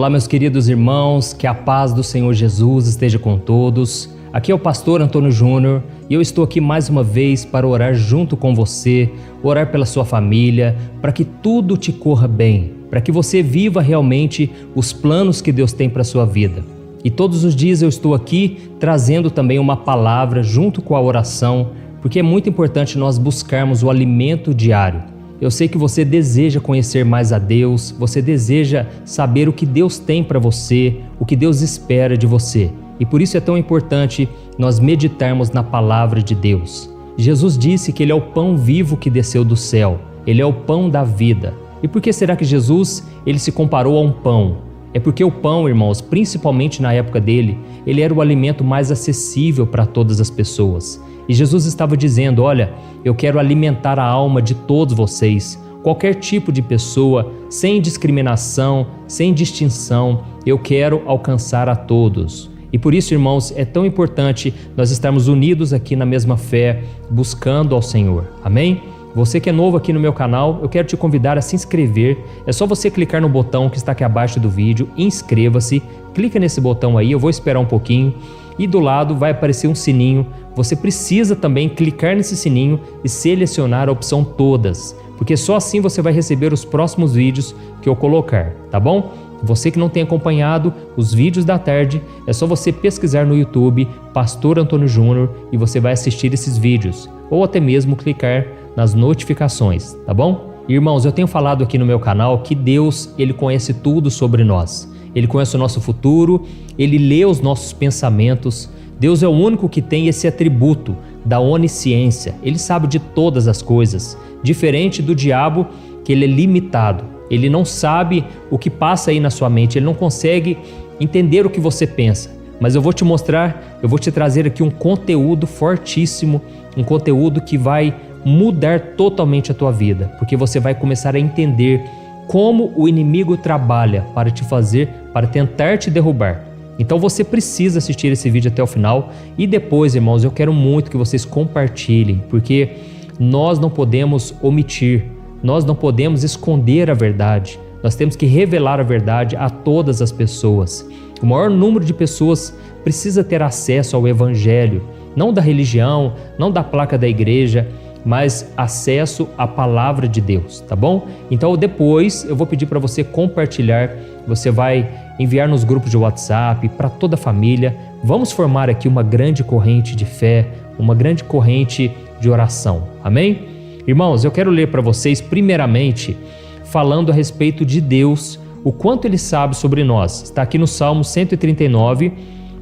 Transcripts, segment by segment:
Olá, meus queridos irmãos, que a paz do Senhor Jesus esteja com todos. Aqui é o pastor Antônio Júnior e eu estou aqui mais uma vez para orar junto com você, orar pela sua família, para que tudo te corra bem, para que você viva realmente os planos que Deus tem para a sua vida. E todos os dias eu estou aqui trazendo também uma palavra junto com a oração, porque é muito importante nós buscarmos o alimento diário. Eu sei que você deseja conhecer mais a Deus, você deseja saber o que Deus tem para você, o que Deus espera de você. E por isso é tão importante nós meditarmos na palavra de Deus. Jesus disse que Ele é o pão vivo que desceu do céu, Ele é o pão da vida. E por que será que Jesus ele se comparou a um pão? É porque o pão, irmãos, principalmente na época dele, ele era o alimento mais acessível para todas as pessoas. E Jesus estava dizendo, olha, eu quero alimentar a alma de todos vocês, qualquer tipo de pessoa, sem discriminação, sem distinção, eu quero alcançar a todos. E por isso, irmãos, é tão importante nós estarmos unidos aqui na mesma fé, buscando ao Senhor. Amém? Você que é novo aqui no meu canal, eu quero te convidar a se inscrever. É só você clicar no botão que está aqui abaixo do vídeo, inscreva-se, clica nesse botão aí, eu vou esperar um pouquinho. E do lado vai aparecer um sininho, você precisa também clicar nesse sininho e selecionar a opção todas, porque só assim você vai receber os próximos vídeos que eu colocar, tá bom? Você que não tem acompanhado os vídeos da tarde, é só você pesquisar no YouTube Pastor Antônio Júnior e você vai assistir esses vídeos, ou até mesmo clicar nas notificações, tá bom? Irmãos, eu tenho falado aqui no meu canal que Deus, Ele conhece tudo sobre nós. Ele conhece o nosso futuro, Ele lê os nossos pensamentos. Deus é o único que tem esse atributo da onisciência. Ele sabe de todas as coisas, diferente do diabo, que ele é limitado. Ele não sabe o que passa aí na sua mente, ele não consegue entender o que você pensa. Mas eu vou te mostrar, eu vou te trazer aqui um conteúdo fortíssimo, um conteúdo que vai mudar totalmente a tua vida, porque você vai começar a entender como o inimigo trabalha para te fazer, para tentar te derrubar. Então você precisa assistir esse vídeo até o final e depois, irmãos, eu quero muito que vocês compartilhem, porque nós não podemos omitir, nós não podemos esconder a verdade, nós temos que revelar a verdade a todas as pessoas. O maior número de pessoas precisa ter acesso ao Evangelho, não da religião, não da placa da igreja, mas acesso à palavra de Deus, tá bom? Então depois eu vou pedir para você compartilhar, você vai enviar nos grupos de WhatsApp, para toda a família. Vamos formar aqui uma grande corrente de fé, uma grande corrente de oração, amém? Irmãos, eu quero ler para vocês primeiramente falando a respeito de Deus, o quanto Ele sabe sobre nós. Está aqui no Salmo 139,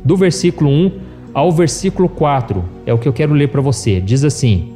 do versículo 1 ao versículo 4, é o que eu quero ler para você. Diz assim: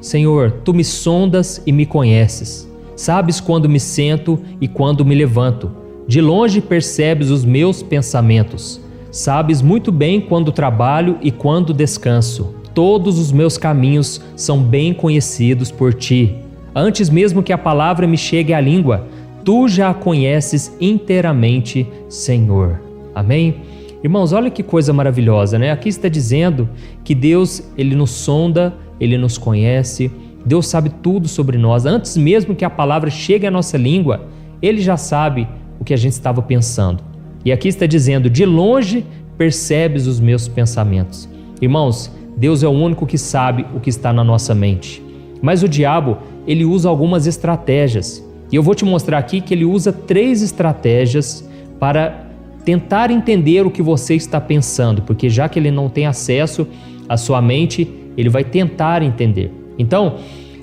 Senhor, Tu me sondas e me conheces. Sabes quando me sento e quando me levanto. De longe percebes os meus pensamentos. Sabes muito bem quando trabalho e quando descanso. Todos os meus caminhos são bem conhecidos por Ti. Antes mesmo que a palavra me chegue à língua, Tu já a conheces inteiramente, Senhor. Amém? Irmãos, olha que coisa maravilhosa, né? Aqui está dizendo que Deus, Ele nos sonda, Ele nos conhece, Deus sabe tudo sobre nós. Antes mesmo que a palavra chegue à nossa língua, Ele já sabe o que a gente estava pensando. E aqui está dizendo, de longe percebes os meus pensamentos. Irmãos, Deus é o único que sabe o que está na nossa mente. Mas o diabo, ele usa algumas estratégias. E eu vou te mostrar aqui que ele usa 3 estratégias para tentar entender o que você está pensando, porque já que ele não tem acesso à sua mente, ele vai tentar entender. Então,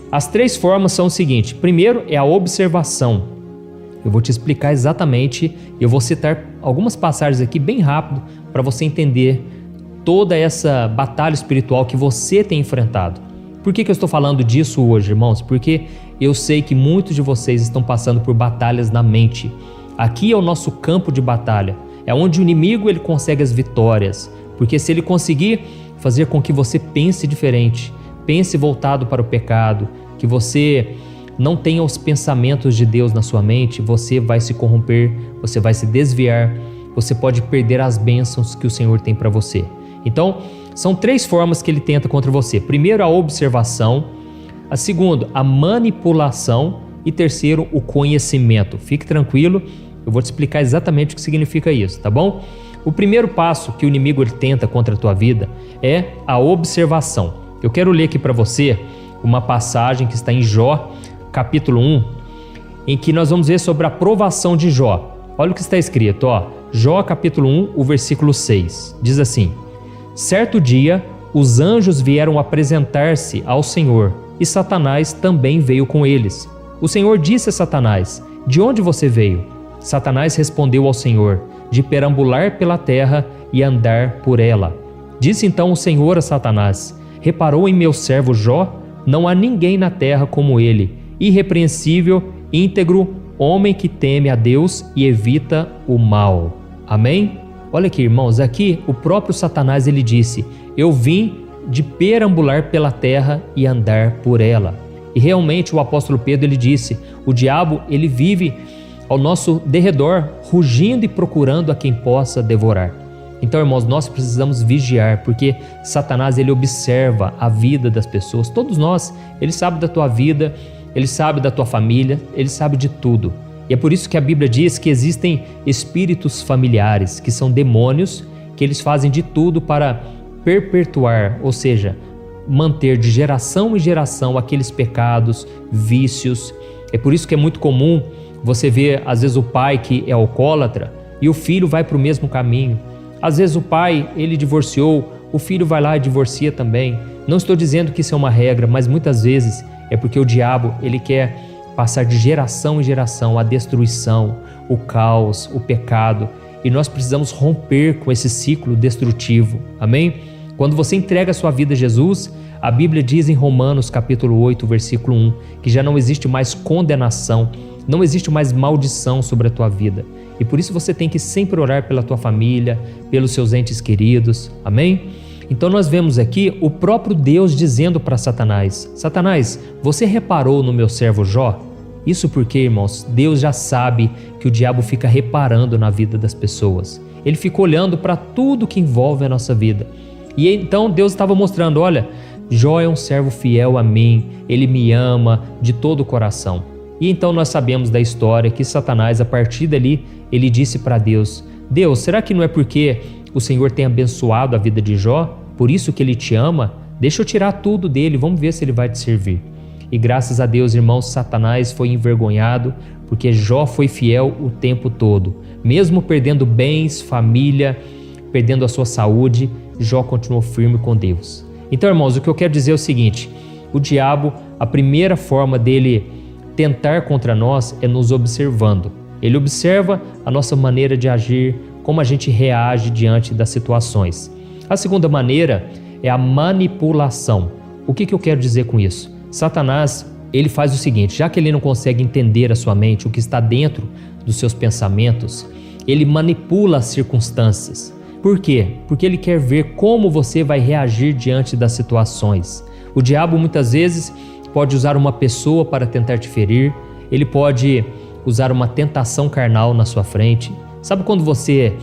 as 3 formas são o seguinte: primeiro é a observação. Eu vou te explicar exatamente, eu vou citar algumas passagens aqui bem rápido para você entender toda essa batalha espiritual que você tem enfrentado. Por que eu estou falando disso hoje, irmãos? Porque eu sei que muitos de vocês estão passando por batalhas na mente. Aqui é o nosso campo de batalha, é onde o inimigo ele consegue as vitórias, porque se ele conseguir fazer com que você pense diferente, pense voltado para o pecado, que você não tenha os pensamentos de Deus na sua mente, você vai se corromper, você vai se desviar, você pode perder as bênçãos que o Senhor tem para você. Então, são 3 formas que ele tenta contra você. Primeiro, a observação. A segunda, a manipulação. E terceiro, o conhecimento. Fique tranquilo, Eu vou te explicar exatamente o que significa isso, tá bom? O primeiro passo que o inimigo ele tenta contra a tua vida é a observação. Eu quero ler aqui para você uma passagem que está em Jó, capítulo 1, em que nós vamos ver sobre a provação de Jó. Olha o que está escrito, ó. Jó, capítulo 1, o versículo 6. Diz assim: certo dia, os anjos vieram apresentar-se ao Senhor, e Satanás também veio com eles. O Senhor disse a Satanás: de onde você veio? Satanás respondeu ao Senhor: de perambular pela terra e andar por ela. Disse então o Senhor a Satanás: reparou em meu servo Jó? Não há ninguém na terra como ele, irrepreensível, íntegro, homem que teme a Deus e evita o mal. Amém? Olha aqui, irmãos, aqui o próprio Satanás ele disse: eu vim de perambular pela terra e andar por ela. E realmente o apóstolo Pedro ele disse: o diabo ele vive ao nosso derredor, rugindo e procurando a quem possa devorar. Então, irmãos, nós precisamos vigiar, porque Satanás ele observa a vida das pessoas. Todos nós, ele sabe da tua vida, ele sabe da tua família, ele sabe de tudo. E é por isso que a Bíblia diz que existem espíritos familiares, que são demônios, que eles fazem de tudo para perpetuar, ou seja, manter de geração em geração aqueles pecados, vícios. É por isso que é muito comum você ver, às vezes, o pai que é alcoólatra e o filho vai para o mesmo caminho. Às vezes o pai, ele divorciou, o filho vai lá e divorcia também. Não estou dizendo que isso é uma regra, mas muitas vezes é porque o diabo, ele quer passar de geração em geração a destruição, o caos, o pecado. E nós precisamos romper com esse ciclo destrutivo. Amém? Quando você entrega a sua vida a Jesus, a Bíblia diz em Romanos capítulo 8, versículo 1, que já não existe mais condenação, não existe mais maldição sobre a tua vida. E por isso você tem que sempre orar pela tua família, pelos seus entes queridos. Amém? Então nós vemos aqui o próprio Deus dizendo para Satanás: Satanás, você reparou no meu servo Jó? Isso porque, irmãos, Deus já sabe que o diabo fica reparando na vida das pessoas. Ele fica olhando para tudo que envolve a nossa vida. E então Deus estava mostrando: olha, Jó é um servo fiel a mim, ele me ama de todo o coração. E então nós sabemos da história que Satanás, a partir dali, ele disse para Deus: Deus, será que não é porque o Senhor tem abençoado a vida de Jó? Por isso que ele te ama? Deixa eu tirar tudo dele, vamos ver se ele vai te servir. E graças a Deus, irmãos, Satanás foi envergonhado, porque Jó foi fiel o tempo todo. Mesmo perdendo bens, família, perdendo a sua saúde, Jó continuou firme com Deus. Então, irmãos, o que eu quero dizer é o seguinte: o diabo, a primeira forma dele tentar contra nós é nos observando. Ele observa a nossa maneira de agir, como a gente reage diante das situações. A segunda maneira é a manipulação. O que eu quero dizer com isso? Satanás, ele faz o seguinte: já que ele não consegue entender a sua mente, o que está dentro dos seus pensamentos, ele manipula as circunstâncias. Por quê? Porque ele quer ver como você vai reagir diante das situações. O diabo muitas vezes pode usar uma pessoa para tentar te ferir, ele pode usar uma tentação carnal na sua frente. Sabe quando você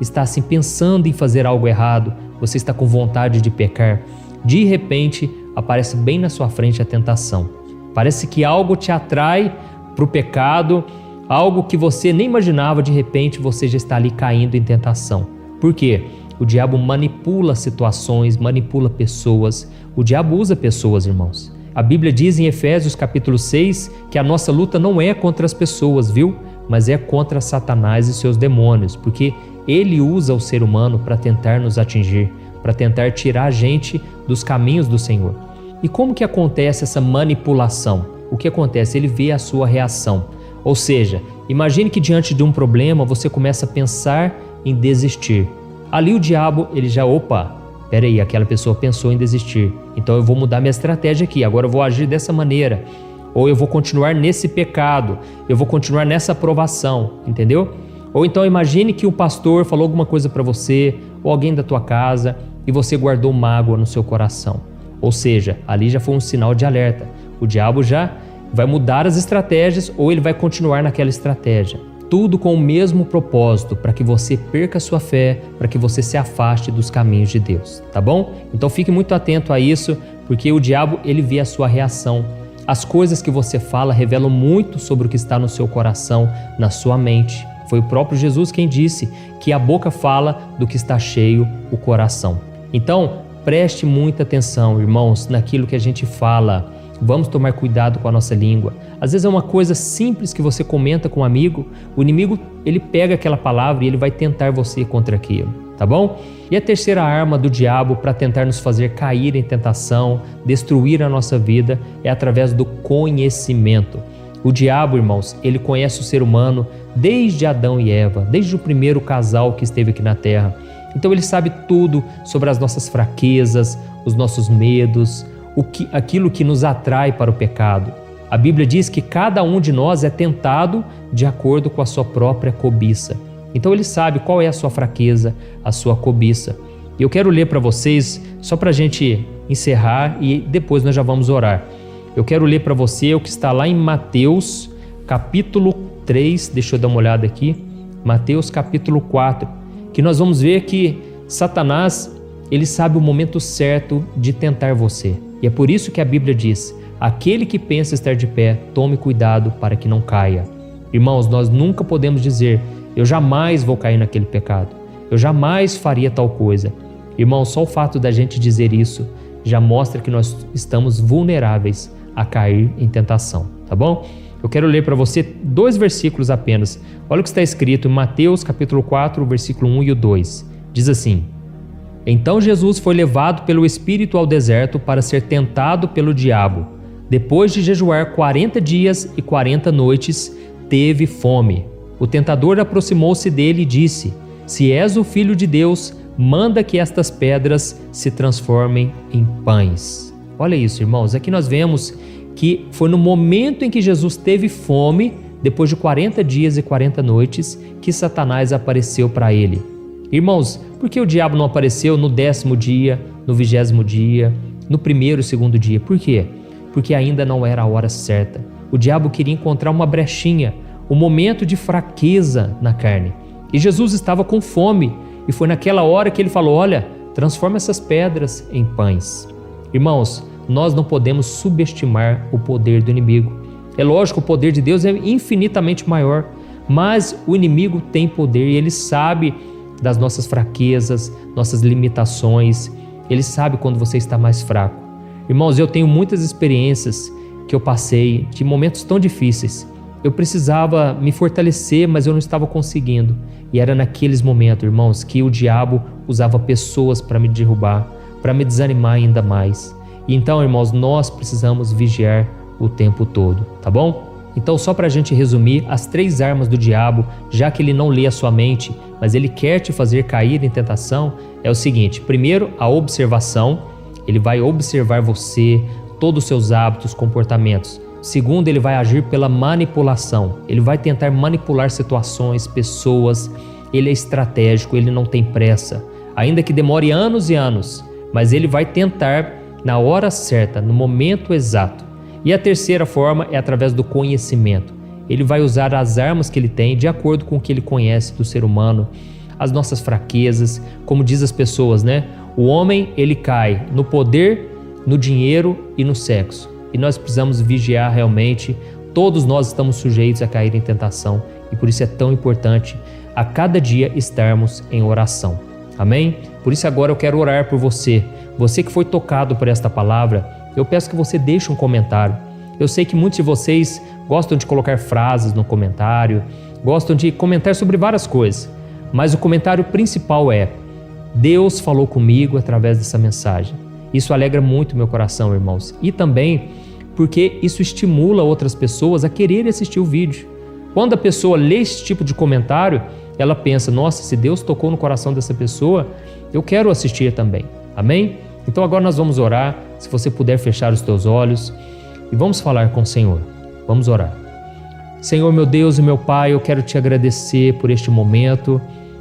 está assim pensando em fazer algo errado, você está com vontade de pecar, de repente aparece bem na sua frente a tentação. Parece que algo te atrai para o pecado, algo que você nem imaginava, de repente você já está ali caindo em tentação. Por quê? O diabo manipula situações, manipula pessoas. O diabo usa pessoas, irmãos. A Bíblia diz em Efésios capítulo 6 que a nossa luta não é contra as pessoas, viu? Mas é contra Satanás e seus demônios, porque ele usa o ser humano para tentar nos atingir, para tentar tirar a gente dos caminhos do Senhor. E como que acontece essa manipulação? O que acontece? Ele vê a sua reação. Ou seja, imagine que diante de um problema você começa a pensar em desistir. Ali o diabo, ele já, peraí, aquela pessoa pensou em desistir, então eu vou mudar minha estratégia aqui, agora eu vou agir dessa maneira, ou eu vou continuar nesse pecado, eu vou continuar nessa provação, entendeu? Ou então imagine que o pastor falou alguma coisa para você, ou alguém da tua casa, e você guardou mágoa no seu coração. Ou seja, ali já foi um sinal de alerta. O diabo já vai mudar as estratégias, ou ele vai continuar naquela estratégia. Tudo com o mesmo propósito, para que você perca a sua fé, para que você se afaste dos caminhos de Deus, tá bom? Então fique muito atento a isso, porque o diabo, ele vê a sua reação. As coisas que você fala revelam muito sobre o que está no seu coração, na sua mente. Foi o próprio Jesus quem disse que a boca fala do que está cheio o coração. Então, preste muita atenção, irmãos, naquilo que a gente fala. Vamos tomar cuidado com a nossa língua. Às vezes é uma coisa simples que você comenta com um amigo, o inimigo ele pega aquela palavra e ele vai tentar você contra aquilo, tá bom? E a terceira arma do diabo para tentar nos fazer cair em tentação, destruir a nossa vida, é através do conhecimento. O diabo, irmãos, ele conhece o ser humano desde Adão e Eva, desde o primeiro casal que esteve aqui na terra. Então ele sabe tudo sobre as nossas fraquezas, os nossos medos, aquilo que nos atrai para o pecado. A Bíblia diz que cada um de nós é tentado de acordo com a sua própria cobiça. Então ele sabe qual é a sua fraqueza, a sua cobiça. E eu quero ler para vocês, só para a gente encerrar e depois nós já vamos orar. Eu quero ler para você o que está lá em Mateus capítulo 3, deixa eu dar uma olhada aqui, Mateus capítulo 4, que nós vamos ver que Satanás, ele sabe o momento certo de tentar você. E é por isso que a Bíblia diz: aquele que pensa estar de pé, tome cuidado para que não caia. Irmãos, nós nunca podemos dizer: eu jamais vou cair naquele pecado, eu jamais faria tal coisa. Irmãos, só o fato da gente dizer isso já mostra que nós estamos vulneráveis a cair em tentação, tá bom? Eu quero ler para você 2 versículos apenas. Olha o que está escrito em Mateus capítulo 4, versículo 1 e o 2. Diz assim: Então Jesus foi levado pelo Espírito ao deserto para ser tentado pelo diabo. Depois de jejuar 40 dias e 40 noites, teve fome. O tentador aproximou-se dele e disse: Se és o Filho de Deus, manda que estas pedras se transformem em pães. Olha isso, irmãos. Aqui nós vemos que foi no momento em que Jesus teve fome, depois de 40 dias e 40 noites, que Satanás apareceu para ele. Irmãos, por que o diabo não apareceu no 10º dia, no 20º dia, no 1º e 2º dia? Por quê? Porque ainda não era a hora certa. O diabo queria encontrar uma brechinha, um momento de fraqueza na carne. E Jesus estava com fome, e foi naquela hora que ele falou: olha, transforma essas pedras em pães. Irmãos, nós não podemos subestimar o poder do inimigo. É lógico, o poder de Deus é infinitamente maior, mas o inimigo tem poder e ele sabe das nossas fraquezas, nossas limitações. Ele sabe quando você está mais fraco. Irmãos, eu tenho muitas experiências que eu passei de momentos tão difíceis. Eu precisava me fortalecer, mas eu não estava conseguindo. E era naqueles momentos, irmãos, que o diabo usava pessoas para me derrubar, para me desanimar ainda mais. E então, irmãos, nós precisamos vigiar o tempo todo, tá bom? Então, só para a gente resumir, as 3 armas do diabo, já que ele não lê a sua mente, mas ele quer te fazer cair em tentação, é o seguinte: primeiro, a observação. Ele vai observar você, todos os seus hábitos, comportamentos. Segundo, ele vai agir pela manipulação. Ele vai tentar manipular situações, pessoas. Ele é estratégico, ele não tem pressa. Ainda que demore anos e anos, mas ele vai tentar na hora certa, no momento exato. E a terceira forma é através do conhecimento. Ele vai usar as armas que ele tem de acordo com o que ele conhece do ser humano, as nossas fraquezas, como diz as pessoas, né? O homem, ele cai no poder, no dinheiro e no sexo. E nós precisamos vigiar realmente. Todos nós estamos sujeitos a cair em tentação e por isso é tão importante a cada dia estarmos em oração. Amém? Por isso agora eu quero orar por você. Você que foi tocado por esta palavra, eu peço que você deixe um comentário. Eu sei que muitos de vocês gostam de colocar frases no comentário, gostam de comentar sobre várias coisas, mas o comentário principal é: Deus falou comigo através dessa mensagem. Isso alegra muito meu coração, irmãos. E também porque isso estimula outras pessoas a quererem assistir o vídeo. Quando a pessoa lê esse tipo de comentário, ela pensa: nossa, se Deus tocou no coração dessa pessoa, eu quero assistir também. Amém? Então agora nós vamos orar. Se você puder fechar os teus olhos e vamos falar com o Senhor. Vamos orar. Senhor, meu Deus e meu Pai, eu quero te agradecer por este momento.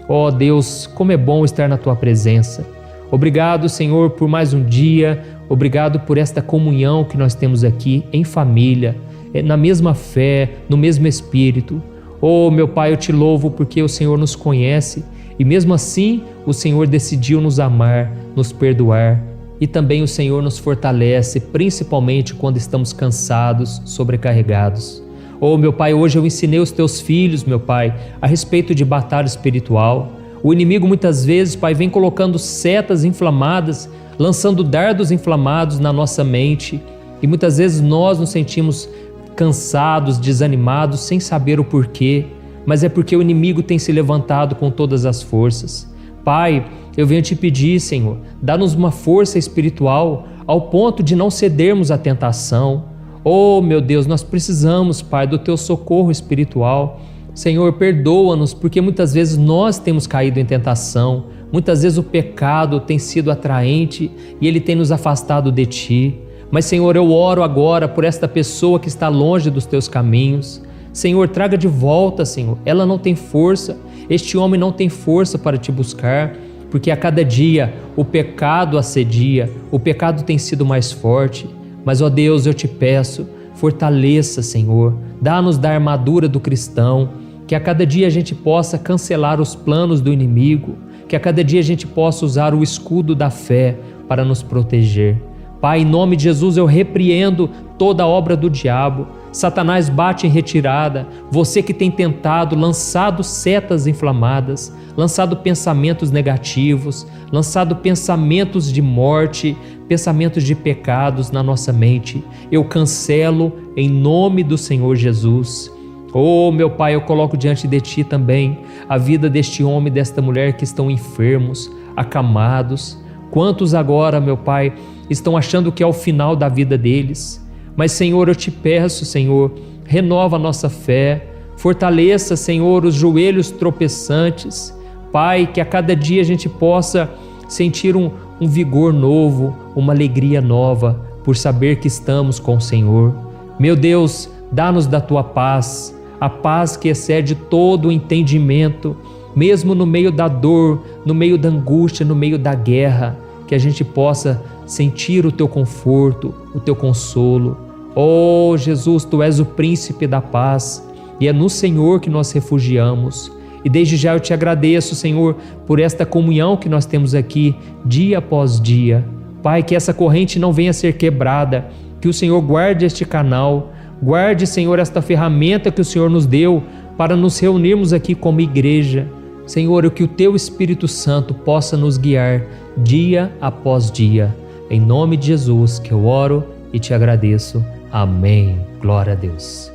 Ó Deus, como é bom estar na tua presença. Obrigado, Senhor, por mais um dia. Obrigado por esta comunhão que nós temos aqui em família, na mesma fé, no mesmo Espírito. Oh, meu Pai, eu te louvo porque o Senhor nos conhece e mesmo assim o Senhor decidiu nos amar, nos perdoar e também o Senhor nos fortalece, principalmente quando estamos cansados, sobrecarregados. Oh, meu Pai, hoje eu ensinei os teus filhos, meu Pai, a respeito de batalha espiritual. O inimigo muitas vezes, Pai, vem colocando setas inflamadas, lançando dardos inflamados na nossa mente. E muitas vezes nós nos sentimos cansados, desanimados, sem saber o porquê. Mas é porque o inimigo tem se levantado com todas as forças. Pai, eu venho te pedir, Senhor, dá-nos uma força espiritual ao ponto de não cedermos à tentação. Oh, meu Deus, nós precisamos, Pai, do teu socorro espiritual. Senhor, perdoa-nos, porque muitas vezes nós temos caído em tentação. Muitas vezes o pecado tem sido atraente e ele tem nos afastado de ti. Mas, Senhor, eu oro agora por esta pessoa que está longe dos teus caminhos. Senhor, traga de volta, Senhor. Ela não tem força, este homem não tem força para te buscar, porque a cada dia o pecado assedia, o pecado tem sido mais forte. Mas, ó Deus, eu te peço, fortaleça, Senhor, dá-nos da armadura do cristão, que a cada dia a gente possa cancelar os planos do inimigo, que a cada dia a gente possa usar o escudo da fé para nos proteger. Pai, em nome de Jesus, eu repreendo toda a obra do diabo. Satanás, bate em retirada. Você que tem tentado, lançado setas inflamadas, lançado pensamentos negativos, lançado pensamentos de morte, pensamentos de pecados na nossa mente, eu cancelo em nome do Senhor Jesus. Oh, meu Pai, eu coloco diante de Ti também a vida deste homem e desta mulher que estão enfermos, acamados. Quantos agora, meu Pai, estão achando que é o final da vida deles? Mas, Senhor, eu te peço, Senhor, renova a nossa fé, fortaleça, Senhor, os joelhos tropeçantes. Pai, que a cada dia a gente possa sentir um vigor novo, uma alegria nova, por saber que estamos com o Senhor. Meu Deus, dá-nos da Tua paz, a paz que excede todo o entendimento, mesmo no meio da dor, no meio da angústia, no meio da guerra, que a gente possa sentir o Teu conforto, o Teu consolo. Oh, Jesus, Tu és o príncipe da paz e é no Senhor que nós refugiamos. E desde já eu te agradeço, Senhor, por esta comunhão que nós temos aqui, dia após dia. Pai, que essa corrente não venha a ser quebrada, que o Senhor guarde este canal, guarde, Senhor, esta ferramenta que o Senhor nos deu para nos reunirmos aqui como igreja. Senhor, que o Teu Espírito Santo possa nos guiar dia após dia. Em nome de Jesus que eu oro e te agradeço. Amém. Glória a Deus.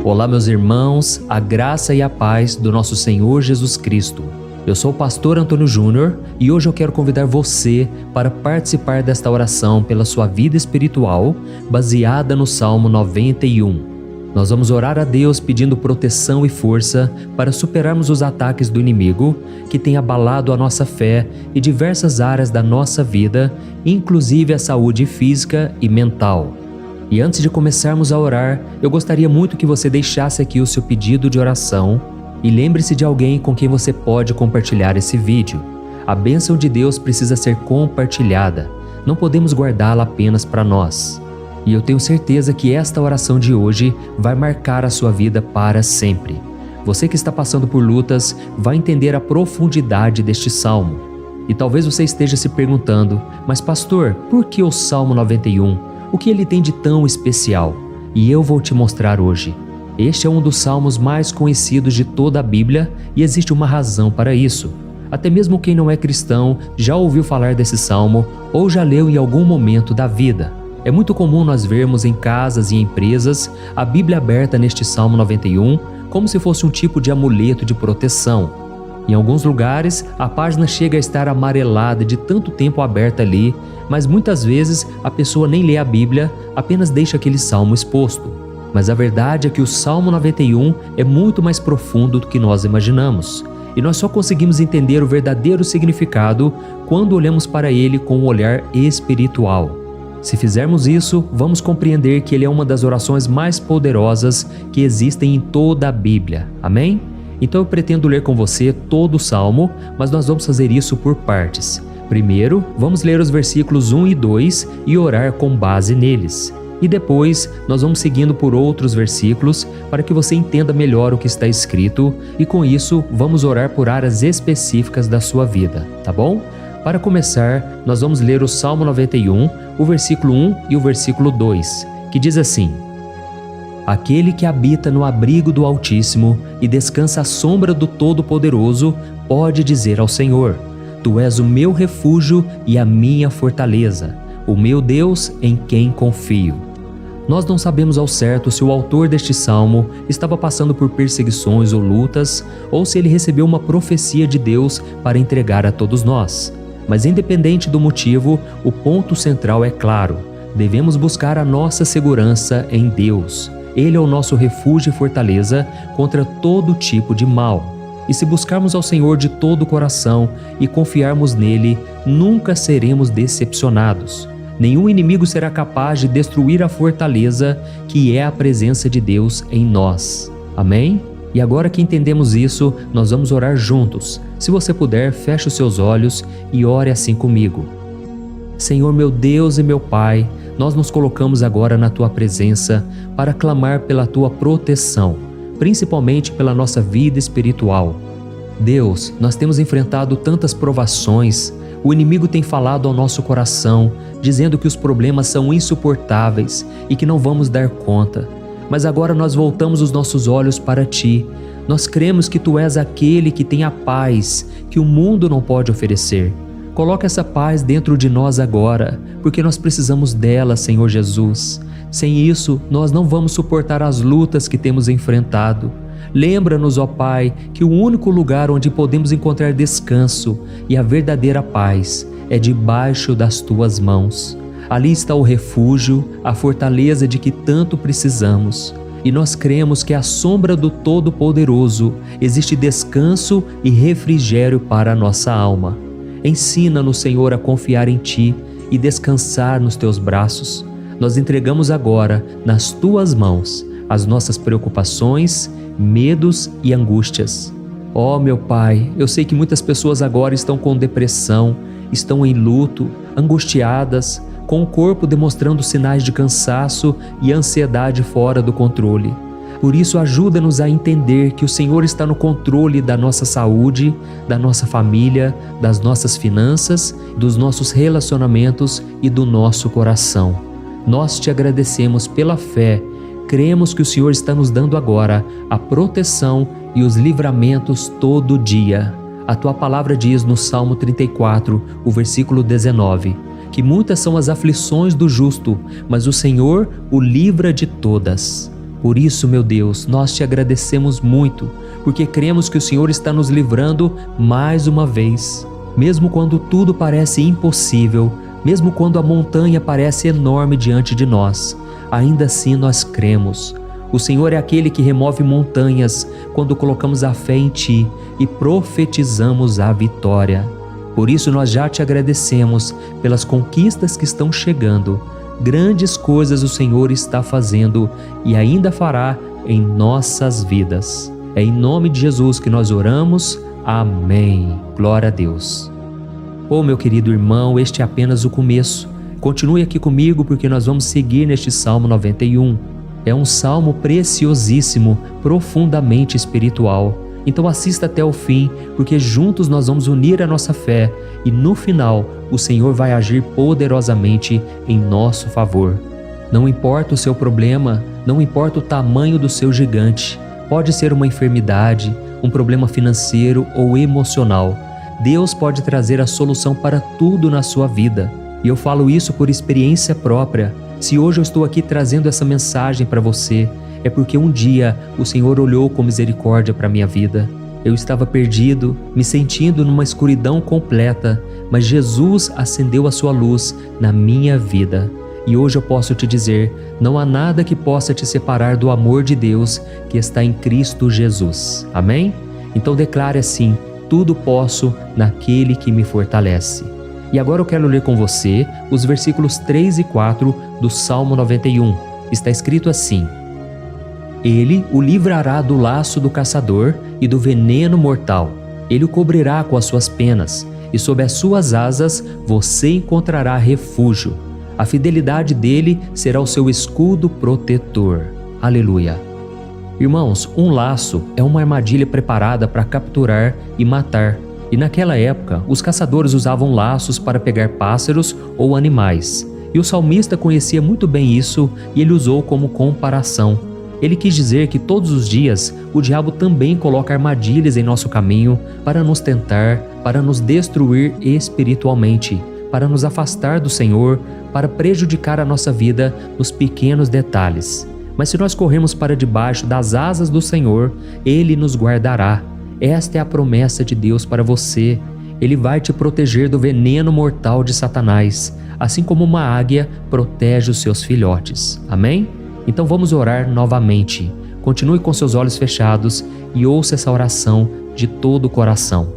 Olá, meus irmãos, a graça e a paz do nosso Senhor Jesus Cristo. Eu sou o pastor Antônio Júnior e hoje eu quero convidar você para participar desta oração pela sua vida espiritual, baseada no Salmo 91. Nós vamos orar a Deus pedindo proteção e força para superarmos os ataques do inimigo que tem abalado a nossa fé e diversas áreas da nossa vida, inclusive a saúde física e mental. E antes de começarmos a orar, eu gostaria muito que você deixasse aqui o seu pedido de oração e lembre-se de alguém com quem você pode compartilhar esse vídeo. A bênção de Deus precisa ser compartilhada, não podemos guardá-la apenas para nós. E eu tenho certeza que esta oração de hoje vai marcar a sua vida para sempre. Você que está passando por lutas vai entender a profundidade deste salmo. E talvez você esteja se perguntando, mas pastor, por que o Salmo 91? O que ele tem de tão especial? E eu vou te mostrar hoje. Este é um dos salmos mais conhecidos de toda a Bíblia e existe uma razão para isso. Até mesmo quem não é cristão já ouviu falar desse salmo ou já leu em algum momento da vida. É muito comum nós vermos em casas e empresas a Bíblia aberta neste Salmo 91 como se fosse um tipo de amuleto de proteção. Em alguns lugares, a página chega a estar amarelada de tanto tempo aberta ali, mas muitas vezes a pessoa nem lê a Bíblia, apenas deixa aquele salmo exposto. Mas a verdade é que o Salmo 91 é muito mais profundo do que nós imaginamos. E nós só conseguimos entender o verdadeiro significado quando olhamos para ele com um olhar espiritual. Se fizermos isso, vamos compreender que ele é uma das orações mais poderosas que existem em toda a Bíblia. Amém? Então eu pretendo ler com você todo o Salmo, mas nós vamos fazer isso por partes. Primeiro, vamos ler os versículos 1 e 2 e orar com base neles. E depois nós vamos seguindo por outros versículos para que você entenda melhor o que está escrito e com isso vamos orar por áreas específicas da sua vida, tá bom? Para começar, nós vamos ler o Salmo 91, o versículo 1 e o versículo 2, que diz assim: Aquele que habita no abrigo do Altíssimo e descansa à sombra do Todo-Poderoso pode dizer ao Senhor: Tu és o meu refúgio e a minha fortaleza, o meu Deus em quem confio. Nós não sabemos ao certo se o autor deste salmo estava passando por perseguições ou lutas, ou se ele recebeu uma profecia de Deus para entregar a todos nós. Mas independente do motivo, o ponto central é claro: devemos buscar a nossa segurança em Deus. Ele é o nosso refúgio e fortaleza contra todo tipo de mal. E se buscarmos ao Senhor de todo o coração e confiarmos nele, nunca seremos decepcionados. Nenhum inimigo será capaz de destruir a fortaleza que é a presença de Deus em nós. Amém? E agora que entendemos isso, nós vamos orar juntos. Se você puder, feche os seus olhos e ore assim comigo. Senhor meu Deus e meu Pai, nós nos colocamos agora na Tua presença para clamar pela Tua proteção, principalmente pela nossa vida espiritual. Deus, nós temos enfrentado tantas provações. O inimigo tem falado ao nosso coração, dizendo que os problemas são insuportáveis e que não vamos dar conta. Mas agora nós voltamos os nossos olhos para Ti. Nós cremos que Tu és aquele que tem a paz que o mundo não pode oferecer. Coloca essa paz dentro de nós agora, porque nós precisamos dela, Senhor Jesus. Sem isso, nós não vamos suportar as lutas que temos enfrentado. Lembra-nos, ó Pai, que o único lugar onde podemos encontrar descanso e a verdadeira paz é debaixo das Tuas mãos. Ali está o refúgio, a fortaleza de que tanto precisamos. E nós cremos que à sombra do Todo-Poderoso existe descanso e refrigério para a nossa alma. Ensina-nos, Senhor, a confiar em Ti e descansar nos Teus braços. Nós entregamos agora nas Tuas mãos as nossas preocupações, medos e angústias. Ó meu Pai, eu sei que muitas pessoas agora estão com depressão, estão em luto, angustiadas, com o corpo demonstrando sinais de cansaço e ansiedade fora do controle. Por isso, ajuda-nos a entender que o Senhor está no controle da nossa saúde, da nossa família, das nossas finanças, dos nossos relacionamentos e do nosso coração. Nós Te agradecemos pela fé. Cremos que o Senhor está nos dando agora a proteção e os livramentos todo dia. A Tua palavra diz no Salmo 34, o versículo 19, que muitas são as aflições do justo, mas o Senhor o livra de todas. Por isso, meu Deus, nós Te agradecemos muito, porque cremos que o Senhor está nos livrando mais uma vez. Mesmo quando tudo parece impossível, mesmo quando a montanha parece enorme diante de nós, ainda assim nós cremos. O Senhor é aquele que remove montanhas quando colocamos a fé em Ti e profetizamos a vitória. Por isso nós já Te agradecemos pelas conquistas que estão chegando. Grandes coisas o Senhor está fazendo e ainda fará em nossas vidas. É em nome de Jesus que nós oramos. Amém. Glória a Deus. Oh, meu querido irmão, este é apenas o começo. Continue aqui comigo porque nós vamos seguir neste Salmo 91. É um salmo preciosíssimo, profundamente espiritual. Então assista até o fim, porque juntos nós vamos unir a nossa fé e no final o Senhor vai agir poderosamente em nosso favor. Não importa o seu problema, não importa o tamanho do seu gigante, pode ser uma enfermidade, um problema financeiro ou emocional. Deus pode trazer a solução para tudo na sua vida. E eu falo isso por experiência própria. Se hoje eu estou aqui trazendo essa mensagem para você, é porque um dia o Senhor olhou com misericórdia para a minha vida. Eu estava perdido, me sentindo numa escuridão completa, mas Jesus acendeu a sua luz na minha vida. E hoje eu posso te dizer, não há nada que possa te separar do amor de Deus que está em Cristo Jesus. Amém? Então declare assim: tudo posso naquele que me fortalece. E agora eu quero ler com você os versículos 3 e 4 do Salmo 91. Está escrito assim: Ele o livrará do laço do caçador e do veneno mortal. Ele o cobrirá com as suas penas, e sob as suas asas você encontrará refúgio. A fidelidade dele será o seu escudo protetor. Aleluia. Irmãos, um laço é uma armadilha preparada para capturar e matar. E naquela época, os caçadores usavam laços para pegar pássaros ou animais. E o salmista conhecia muito bem isso e ele usou como comparação. Ele quis dizer que todos os dias o diabo também coloca armadilhas em nosso caminho para nos tentar, para nos destruir espiritualmente, para nos afastar do Senhor, para prejudicar a nossa vida nos pequenos detalhes. Mas se nós corrermos para debaixo das asas do Senhor, Ele nos guardará. Esta é a promessa de Deus para você. Ele vai te proteger do veneno mortal de Satanás, assim como uma águia protege os seus filhotes. Amém? Então vamos orar novamente. Continue com seus olhos fechados e ouça essa oração de todo o coração.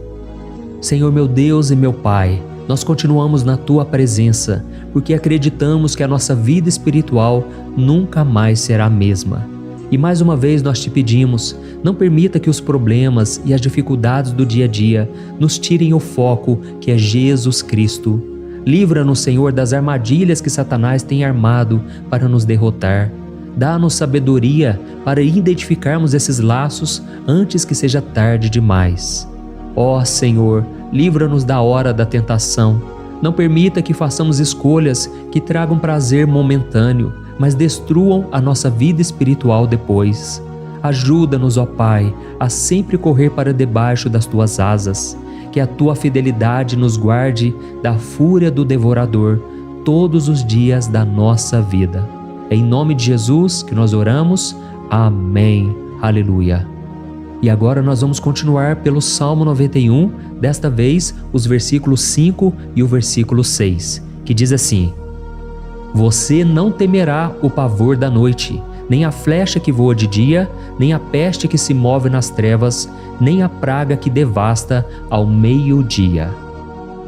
Senhor meu Deus e meu Pai, nós continuamos na Tua presença, porque acreditamos que a nossa vida espiritual nunca mais será a mesma. E mais uma vez nós te pedimos, não permita que os problemas e as dificuldades do dia a dia nos tirem o foco que é Jesus Cristo. Livra-nos, Senhor, das armadilhas que Satanás tem armado para nos derrotar. Dá-nos sabedoria para identificarmos esses laços antes que seja tarde demais. Ó Senhor, livra-nos da hora da tentação. Não permita que façamos escolhas que tragam prazer momentâneo, mas destruam a nossa vida espiritual depois. Ajuda-nos, ó Pai, a sempre correr para debaixo das Tuas asas. Que a Tua fidelidade nos guarde da fúria do devorador todos os dias da nossa vida. É em nome de Jesus que nós oramos. Amém. Aleluia. E agora nós vamos continuar pelo Salmo 91, desta vez os versículos 5 e o versículo 6, que diz assim: Você não temerá o pavor da noite, nem a flecha que voa de dia, nem a peste que se move nas trevas, nem a praga que devasta ao meio-dia.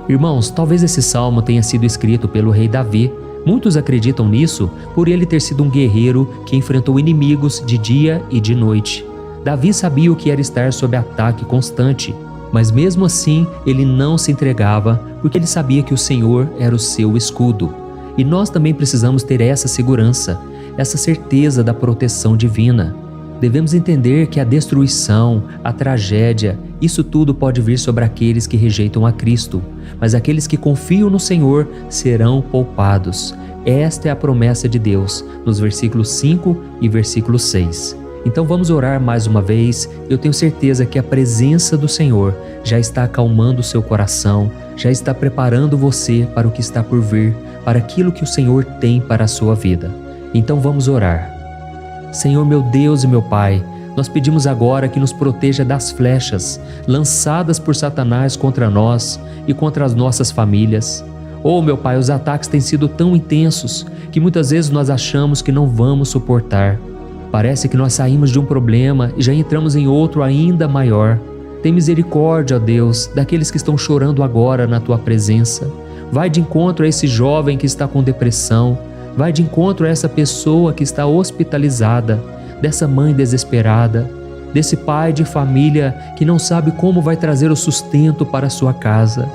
Irmãos, talvez esse salmo tenha sido escrito pelo rei Davi. Muitos acreditam nisso por ele ter sido um guerreiro que enfrentou inimigos de dia e de noite. Davi sabia o que era estar sob ataque constante, mas mesmo assim ele não se entregava porque ele sabia que o Senhor era o seu escudo. E nós também precisamos ter essa segurança, essa certeza da proteção divina. Devemos entender que a destruição, a tragédia, isso tudo pode vir sobre aqueles que rejeitam a Cristo, mas aqueles que confiam no Senhor serão poupados. Esta é a promessa de Deus, nos versículos 5 e versículo 6. Então vamos orar mais uma vez. Eu tenho certeza que a presença do Senhor já está acalmando o seu coração, já está preparando você para o que está por vir, para aquilo que o Senhor tem para a sua vida. Então vamos orar. Senhor meu Deus e meu Pai, nós pedimos agora que nos proteja das flechas lançadas por Satanás contra nós e contra as nossas famílias. Oh meu Pai, os ataques têm sido tão intensos que muitas vezes nós achamos que não vamos suportar. Parece que nós saímos de um problema e já entramos em outro ainda maior. Tem misericórdia, ó Deus, daqueles que estão chorando agora na Tua presença. Vai de encontro a esse jovem que está com depressão. Vai de encontro a essa pessoa que está hospitalizada, dessa mãe desesperada, desse pai de família que não sabe como vai trazer o sustento para a sua casa.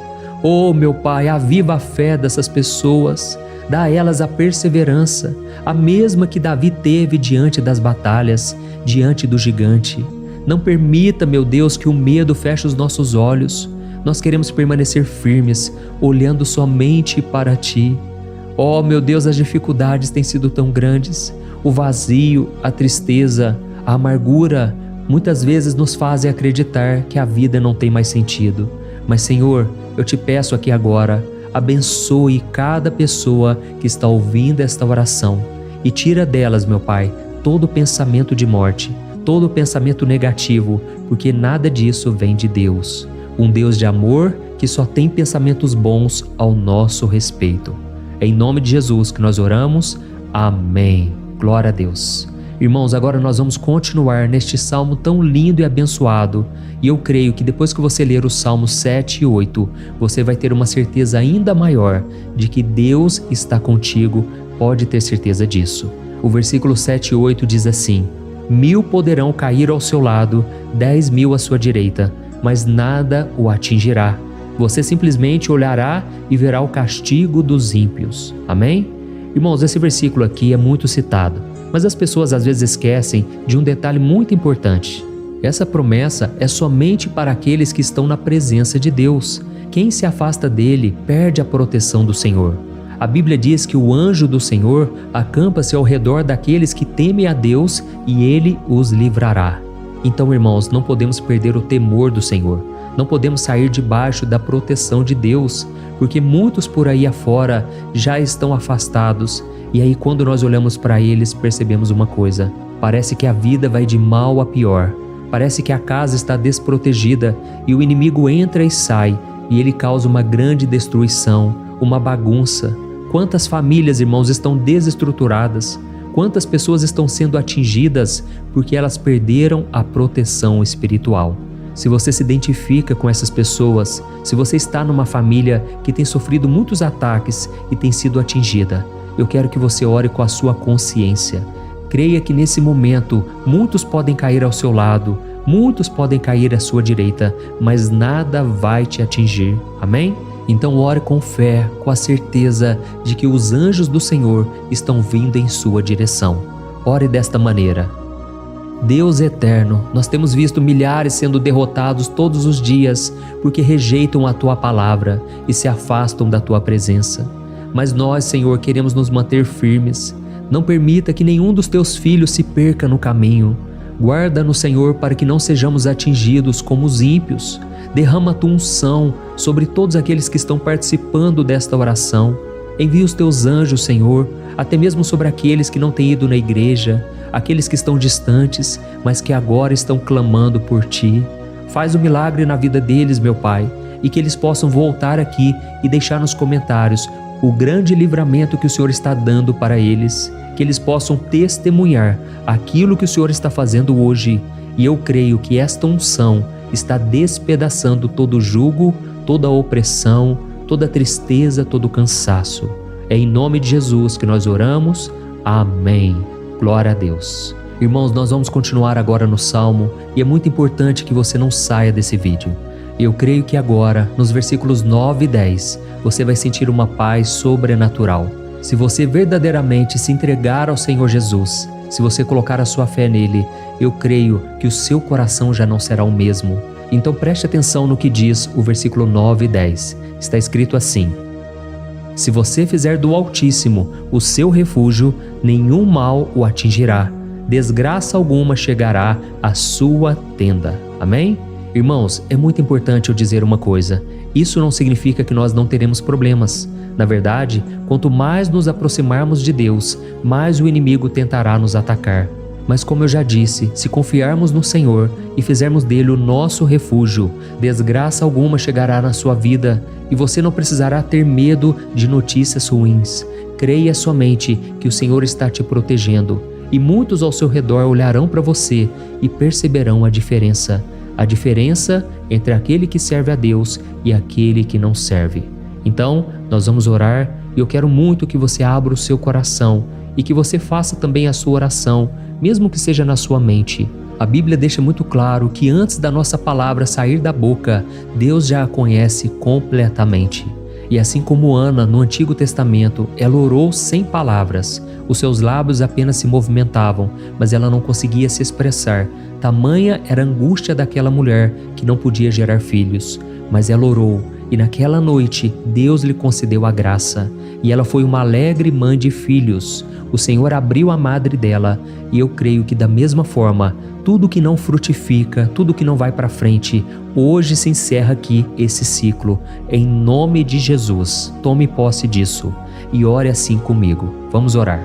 Oh, meu Pai, aviva a fé dessas pessoas. Dá a elas a perseverança, a mesma que Davi teve diante das batalhas, diante do gigante. Não permita, meu Deus, que o medo feche os nossos olhos. Nós queremos permanecer firmes, olhando somente para Ti. Oh, meu Deus, as dificuldades têm sido tão grandes. O vazio, a tristeza, a amargura, muitas vezes nos fazem acreditar que a vida não tem mais sentido. Mas, Senhor, eu te peço aqui agora, abençoe cada pessoa que está ouvindo esta oração e tira delas, meu Pai, todo pensamento de morte, todo pensamento negativo, porque nada disso vem de Deus. Um Deus de amor que só tem pensamentos bons ao nosso respeito. É em nome de Jesus que nós oramos. Amém. Glória a Deus. Irmãos, agora nós vamos continuar neste salmo tão lindo e abençoado. E eu creio que depois que você ler os salmos 7 e 8, você vai ter uma certeza ainda maior de que Deus está contigo. Pode ter certeza disso. O versículo 7 e 8 diz assim: 1000 poderão cair ao seu lado, 10.000 à sua direita, mas nada o atingirá. Você simplesmente olhará e verá o castigo dos ímpios. Amém? Irmãos, esse versículo aqui é muito citado, mas as pessoas às vezes esquecem de um detalhe muito importante. Essa promessa é somente para aqueles que estão na presença de Deus. Quem se afasta dele perde a proteção do Senhor. A Bíblia diz que o anjo do Senhor acampa-se ao redor daqueles que temem a Deus e ele os livrará. Então, irmãos, não podemos perder o temor do Senhor. Não podemos sair debaixo da proteção de Deus, porque muitos por aí afora já estão afastados. E aí, quando nós olhamos para eles, percebemos uma coisa: parece que a vida vai de mal a pior. Parece que a casa está desprotegida e o inimigo entra e sai, e ele causa uma grande destruição, uma bagunça. Quantas famílias, irmãos, estão desestruturadas? Quantas pessoas estão sendo atingidas porque elas perderam a proteção espiritual? Se você se identifica com essas pessoas, se você está numa família que tem sofrido muitos ataques e tem sido atingida, eu quero que você ore com a sua consciência. Creia que nesse momento muitos podem cair ao seu lado, muitos podem cair à sua direita, mas nada vai te atingir. Amém? Então ore com fé, com a certeza de que os anjos do Senhor estão vindo em sua direção. Ore desta maneira: Deus eterno, nós temos visto milhares sendo derrotados todos os dias porque rejeitam a Tua palavra e se afastam da Tua presença. Mas nós, Senhor, queremos nos manter firmes. Não permita que nenhum dos Teus filhos se perca no caminho. Guarda-nos, Senhor, para que não sejamos atingidos como os ímpios. Derrama a Tua unção sobre todos aqueles que estão participando desta oração. Envia os Teus anjos, Senhor, até mesmo sobre aqueles que não têm ido na igreja, aqueles que estão distantes, mas que agora estão clamando por Ti. Faz um milagre na vida deles, meu Pai, e que eles possam voltar aqui e deixar nos comentários o grande livramento que o Senhor está dando para eles, que eles possam testemunhar aquilo que o Senhor está fazendo hoje. E eu creio que esta unção está despedaçando todo jugo, toda opressão, toda tristeza, todo cansaço. É em nome de Jesus que nós oramos. Amém. Glória a Deus. Irmãos, nós vamos continuar agora no Salmo e é muito importante que você não saia desse vídeo. Eu creio que agora, nos versículos 9 e 10, você vai sentir uma paz sobrenatural. Se você verdadeiramente se entregar ao Senhor Jesus, se você colocar a sua fé nele, eu creio que o seu coração já não será o mesmo. Então preste atenção no que diz o versículo 9 e 10. Está escrito assim: Se você fizer do Altíssimo o seu refúgio, nenhum mal o atingirá, desgraça alguma chegará à sua tenda. Amém? Irmãos, é muito importante eu dizer uma coisa: isso não significa que nós não teremos problemas. Na verdade, quanto mais nos aproximarmos de Deus, mais o inimigo tentará nos atacar. Mas como eu já disse, se confiarmos no Senhor e fizermos dele o nosso refúgio, desgraça alguma chegará na sua vida e você não precisará ter medo de notícias ruins. Creia somente que o Senhor está te protegendo e muitos ao seu redor olharão para você e perceberão a diferença entre aquele que serve a Deus e aquele que não serve. Então, nós vamos orar e eu quero muito que você abra o seu coração e que você faça também a sua oração, mesmo que seja na sua mente. A Bíblia deixa muito claro que antes da nossa palavra sair da boca, Deus já a conhece completamente. E assim como Ana, no Antigo Testamento, ela orou sem palavras. Os seus lábios apenas se movimentavam, mas ela não conseguia se expressar. Tamanha era a angústia daquela mulher que não podia gerar filhos. Mas ela orou, e naquela noite Deus lhe concedeu a graça. E ela foi uma alegre mãe de filhos. O Senhor abriu a madre dela, e eu creio que da mesma forma, tudo que não frutifica, tudo que não vai para frente, hoje se encerra aqui esse ciclo. Em nome de Jesus, tome posse disso e ore assim comigo. Vamos orar.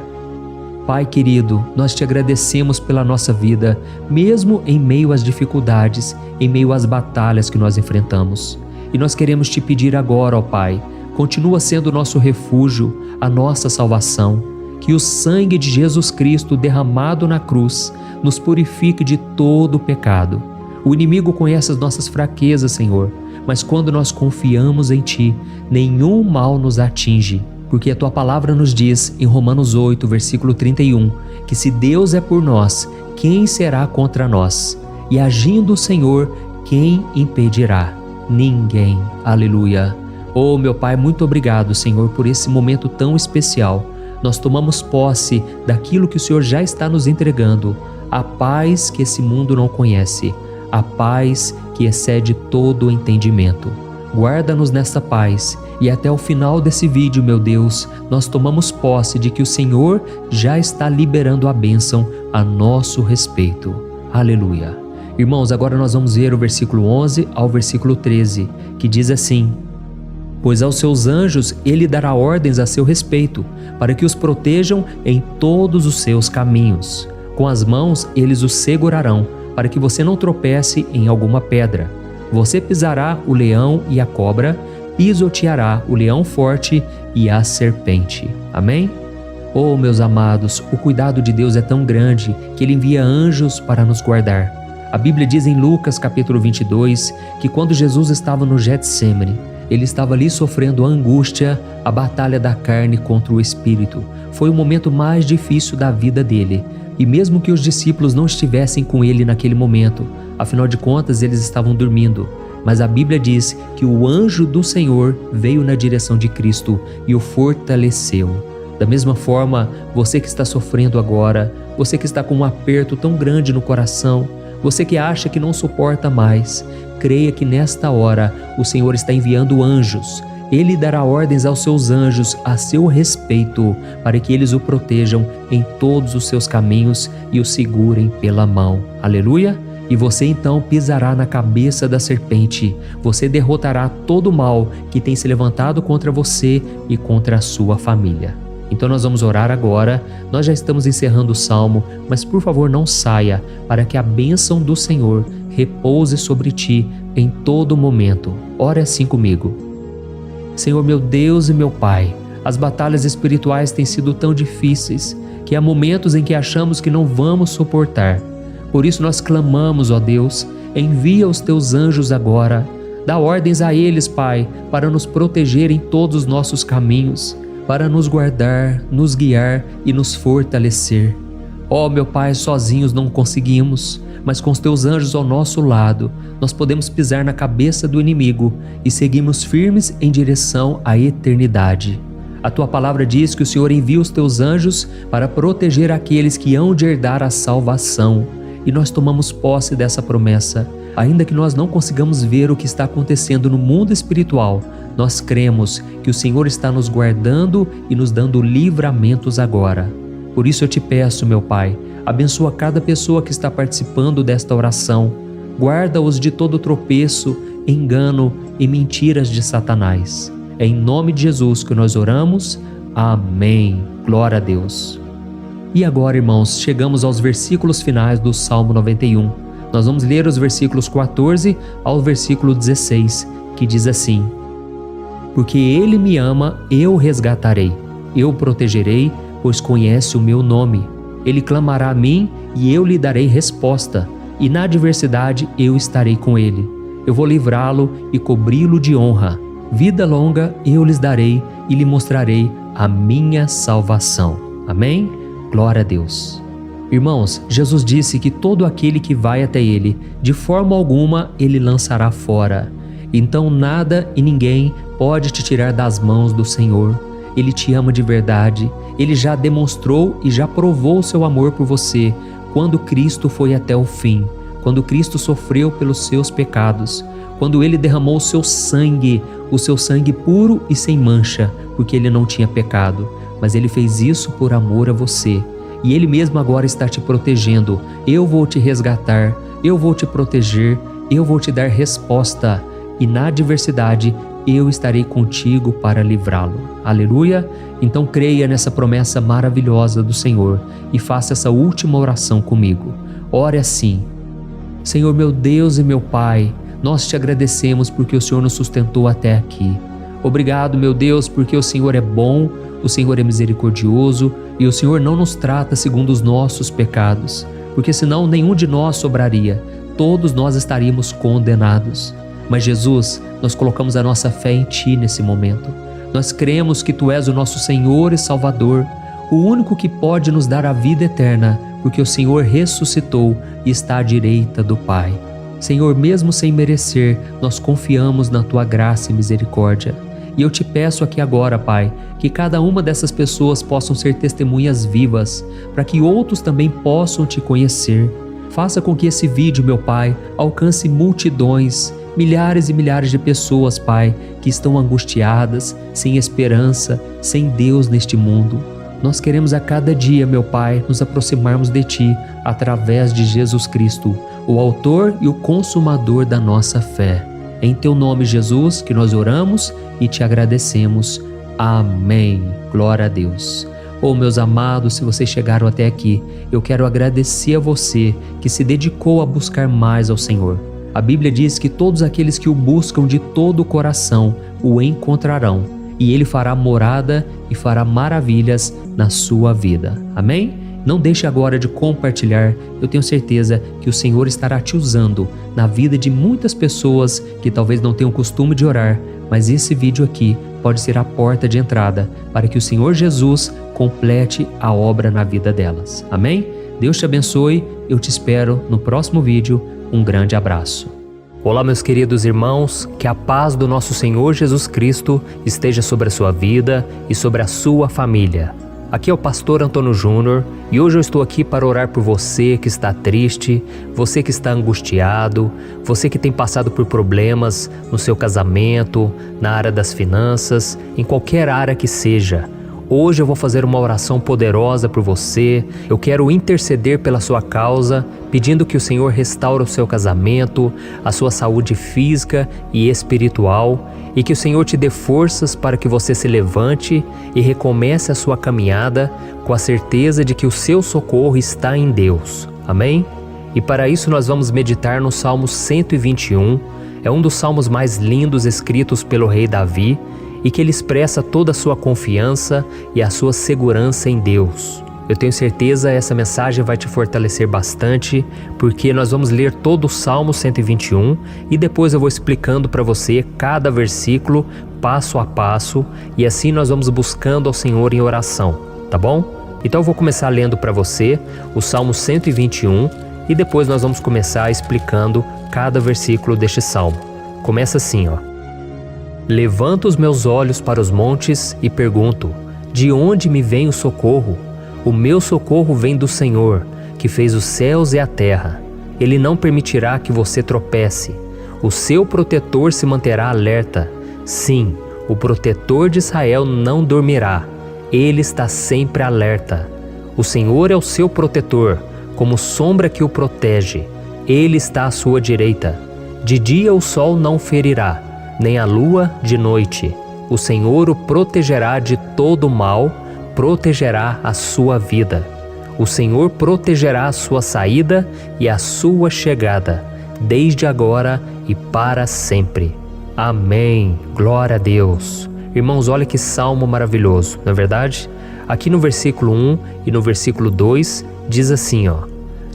Pai querido, nós te agradecemos pela nossa vida, mesmo em meio às dificuldades, em meio às batalhas que nós enfrentamos. E nós queremos te pedir agora, ó Pai, continua sendo o nosso refúgio, a nossa salvação. Que o sangue de Jesus Cristo derramado na cruz nos purifique de todo o pecado. O inimigo conhece as nossas fraquezas, Senhor, mas quando nós confiamos em Ti, nenhum mal nos atinge, porque a Tua palavra nos diz em Romanos 8, versículo 31, que se Deus é por nós, quem será contra nós? E agindo o Senhor, quem impedirá? Ninguém. Aleluia. Oh, meu Pai, muito obrigado, Senhor, por esse momento tão especial. nós tomamos posse daquilo que o Senhor já está nos entregando, a paz que esse mundo não conhece, a paz que excede todo o entendimento. Guarda-nos nesta paz e até o final desse vídeo, meu Deus, nós tomamos posse de que o Senhor já está liberando a bênção a nosso respeito. Aleluia. Irmãos, agora nós vamos ver o versículo 11 ao versículo 13, que diz assim: Pois aos seus anjos ele dará ordens a seu respeito, para que os protejam em todos os seus caminhos. Com as mãos eles os segurarão, para que você não tropece em alguma pedra. Você pisará o leão e a cobra, pisoteará o leão forte e a serpente. Amém? Oh, meus amados, o cuidado de Deus é tão grande que Ele envia anjos para nos guardar. A Bíblia diz em Lucas capítulo 22 que quando Jesus estava no Getsêmani, Ele estava ali sofrendo a angústia, a batalha da carne contra o Espírito. Foi o momento mais difícil da vida dele. E mesmo que os discípulos não estivessem com ele naquele momento, afinal de contas eles estavam dormindo, mas a Bíblia diz que o anjo do Senhor veio na direção de Cristo e o fortaleceu. Da mesma forma, você que está sofrendo agora, você que está com um aperto tão grande no coração, você que acha que não suporta mais, creia que nesta hora o Senhor está enviando anjos. Ele dará ordens aos seus anjos a seu respeito, para que eles o protejam em todos os seus caminhos e o segurem pela mão. Aleluia! E você então pisará na cabeça da serpente. Você derrotará todo o mal que tem se levantado contra você e contra a sua família. Então nós vamos orar agora. Nós já estamos encerrando o salmo, mas por favor não saia, para que a bênção do Senhor repouse sobre ti em todo momento. Ore assim comigo. Senhor meu Deus e meu Pai, as batalhas espirituais têm sido tão difíceis que há momentos em que achamos que não vamos suportar. Por isso nós clamamos, ó Deus, envia os teus anjos agora. Dá ordens a eles, Pai, para nos proteger em todos os nossos caminhos, para nos guardar, nos guiar e nos fortalecer. Ó meu Pai, sozinhos não conseguimos, mas com os teus anjos ao nosso lado, nós podemos pisar na cabeça do inimigo e seguimos firmes em direção à eternidade. A tua palavra diz que o Senhor envia os teus anjos para proteger aqueles que hão de herdar a salvação. E nós tomamos posse dessa promessa. Ainda que nós não consigamos ver o que está acontecendo no mundo espiritual, nós cremos que o Senhor está nos guardando e nos dando livramentos agora. Por isso eu te peço, meu Pai, abençoa cada pessoa que está participando desta oração. Guarda-os de todo tropeço, engano e mentiras de Satanás. É em nome de Jesus que nós oramos. Amém. Glória a Deus. E agora, irmãos, chegamos aos versículos finais do Salmo 91. Nós vamos ler os versículos 14 ao versículo 16, que diz assim: Porque Ele me ama, eu o resgatarei, eu o protegerei, pois conhece o meu nome. Ele clamará a mim e eu lhe darei resposta, e na adversidade eu estarei com ele. Eu vou livrá-lo e cobri-lo de honra. Vida longa eu lhes darei e lhe mostrarei a minha salvação. Amém? Glória a Deus. Irmãos, Jesus disse que todo aquele que vai até ele, de forma alguma ele lançará fora. Então nada e ninguém pode te tirar das mãos do Senhor. Ele te ama de verdade. Ele já demonstrou e já provou o seu amor por você quando Cristo foi até o fim, quando Cristo sofreu pelos seus pecados, quando Ele derramou o seu sangue puro e sem mancha, porque Ele não tinha pecado, mas Ele fez isso por amor a você. E Ele mesmo agora está te protegendo. Eu vou te resgatar, eu vou te proteger, eu vou te dar resposta, e na adversidade eu estarei contigo para livrá-lo. Aleluia! Então creia nessa promessa maravilhosa do Senhor e faça essa última oração comigo. Ore assim: Senhor meu Deus e meu Pai, nós te agradecemos porque o Senhor nos sustentou até aqui. Obrigado, meu Deus, porque o Senhor é bom, o Senhor é misericordioso e o Senhor não nos trata segundo os nossos pecados, porque senão nenhum de nós sobraria, todos nós estaríamos condenados. Mas Jesus, nós colocamos a nossa fé em Ti nesse momento. Nós cremos que Tu és o nosso Senhor e Salvador, o único que pode nos dar a vida eterna, porque o Senhor ressuscitou e está à direita do Pai. Senhor, mesmo sem merecer, nós confiamos na Tua graça e misericórdia. E eu te peço aqui agora, Pai, que cada uma dessas pessoas possam ser testemunhas vivas, para que outros também possam te conhecer. Faça com que esse vídeo, meu Pai, alcance multidões, milhares e milhares de pessoas, Pai, que estão angustiadas, sem esperança, sem Deus neste mundo. Nós queremos a cada dia, meu Pai, nos aproximarmos de Ti através de Jesus Cristo, o autor e o consumador da nossa fé. Em Teu nome, Jesus, que nós oramos e Te agradecemos. Amém. Glória a Deus. Oh, meus amados, se vocês chegaram até aqui, eu quero agradecer a você que se dedicou a buscar mais ao Senhor. A Bíblia diz que todos aqueles que o buscam de todo o coração o encontrarão, e Ele fará morada e fará maravilhas na sua vida. Amém? Não deixe agora de compartilhar, eu tenho certeza que o Senhor estará te usando na vida de muitas pessoas que talvez não tenham costume de orar, mas esse vídeo aqui pode ser a porta de entrada para que o Senhor Jesus complete a obra na vida delas. Amém? Deus te abençoe, eu te espero no próximo vídeo. Um grande abraço. Olá, meus queridos irmãos, que a paz do nosso Senhor Jesus Cristo esteja sobre a sua vida e sobre a sua família. Aqui é o pastor Antônio Júnior e hoje eu estou aqui para orar por você que está triste, você que está angustiado, você que tem passado por problemas no seu casamento, na área das finanças, em qualquer área que seja. Hoje eu vou fazer uma oração poderosa por você. Eu quero interceder pela sua causa, pedindo que o Senhor restaure o seu casamento, a sua saúde física e espiritual, e que o Senhor te dê forças para que você se levante e recomece a sua caminhada com a certeza de que o seu socorro está em Deus. Amém? E para isso nós vamos meditar no Salmo 121. É um dos salmos mais lindos escritos pelo rei Davi, e que ele expressa toda a sua confiança e a sua segurança em Deus. Eu tenho certeza essa mensagem vai te fortalecer bastante, porque nós vamos ler todo o Salmo 121 e depois eu vou explicando para você cada versículo, passo a passo, e assim nós vamos buscando ao Senhor em oração, tá bom? Então eu vou começar lendo para você o Salmo 121 e depois nós vamos começar explicando cada versículo deste salmo. Começa assim, ó. Levanto os meus olhos para os montes e pergunto: de onde me vem o socorro? O meu socorro vem do Senhor, que fez os céus e a terra. Ele não permitirá que você tropece. O seu protetor se manterá alerta. Sim, o protetor de Israel não dormirá. Ele está sempre alerta. O Senhor é o seu protetor, como sombra que o protege. Ele está à sua direita. De dia o sol não ferirá, nem a lua de noite. O Senhor o protegerá de todo mal, protegerá a sua vida. O Senhor protegerá a sua saída e a sua chegada, desde agora e para sempre. Amém. Glória a Deus. Irmãos, olha que salmo maravilhoso, não é verdade? Aqui no versículo 1 e no versículo 2 diz assim, ó: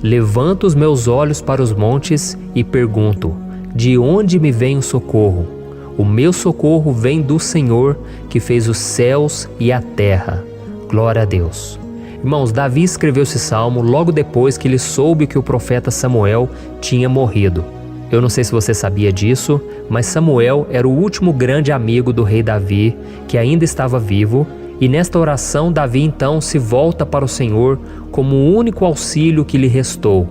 Levanto os meus olhos para os montes e pergunto: de onde me vem o socorro? O meu socorro vem do Senhor, que fez os céus e a terra. Glória a Deus. Irmãos, Davi escreveu esse salmo logo depois que ele soube que o profeta Samuel tinha morrido. Eu não sei se você sabia disso, mas Samuel era o último grande amigo do rei Davi, que ainda estava vivo, e nesta oração Davi então se volta para o Senhor como o único auxílio que lhe restou.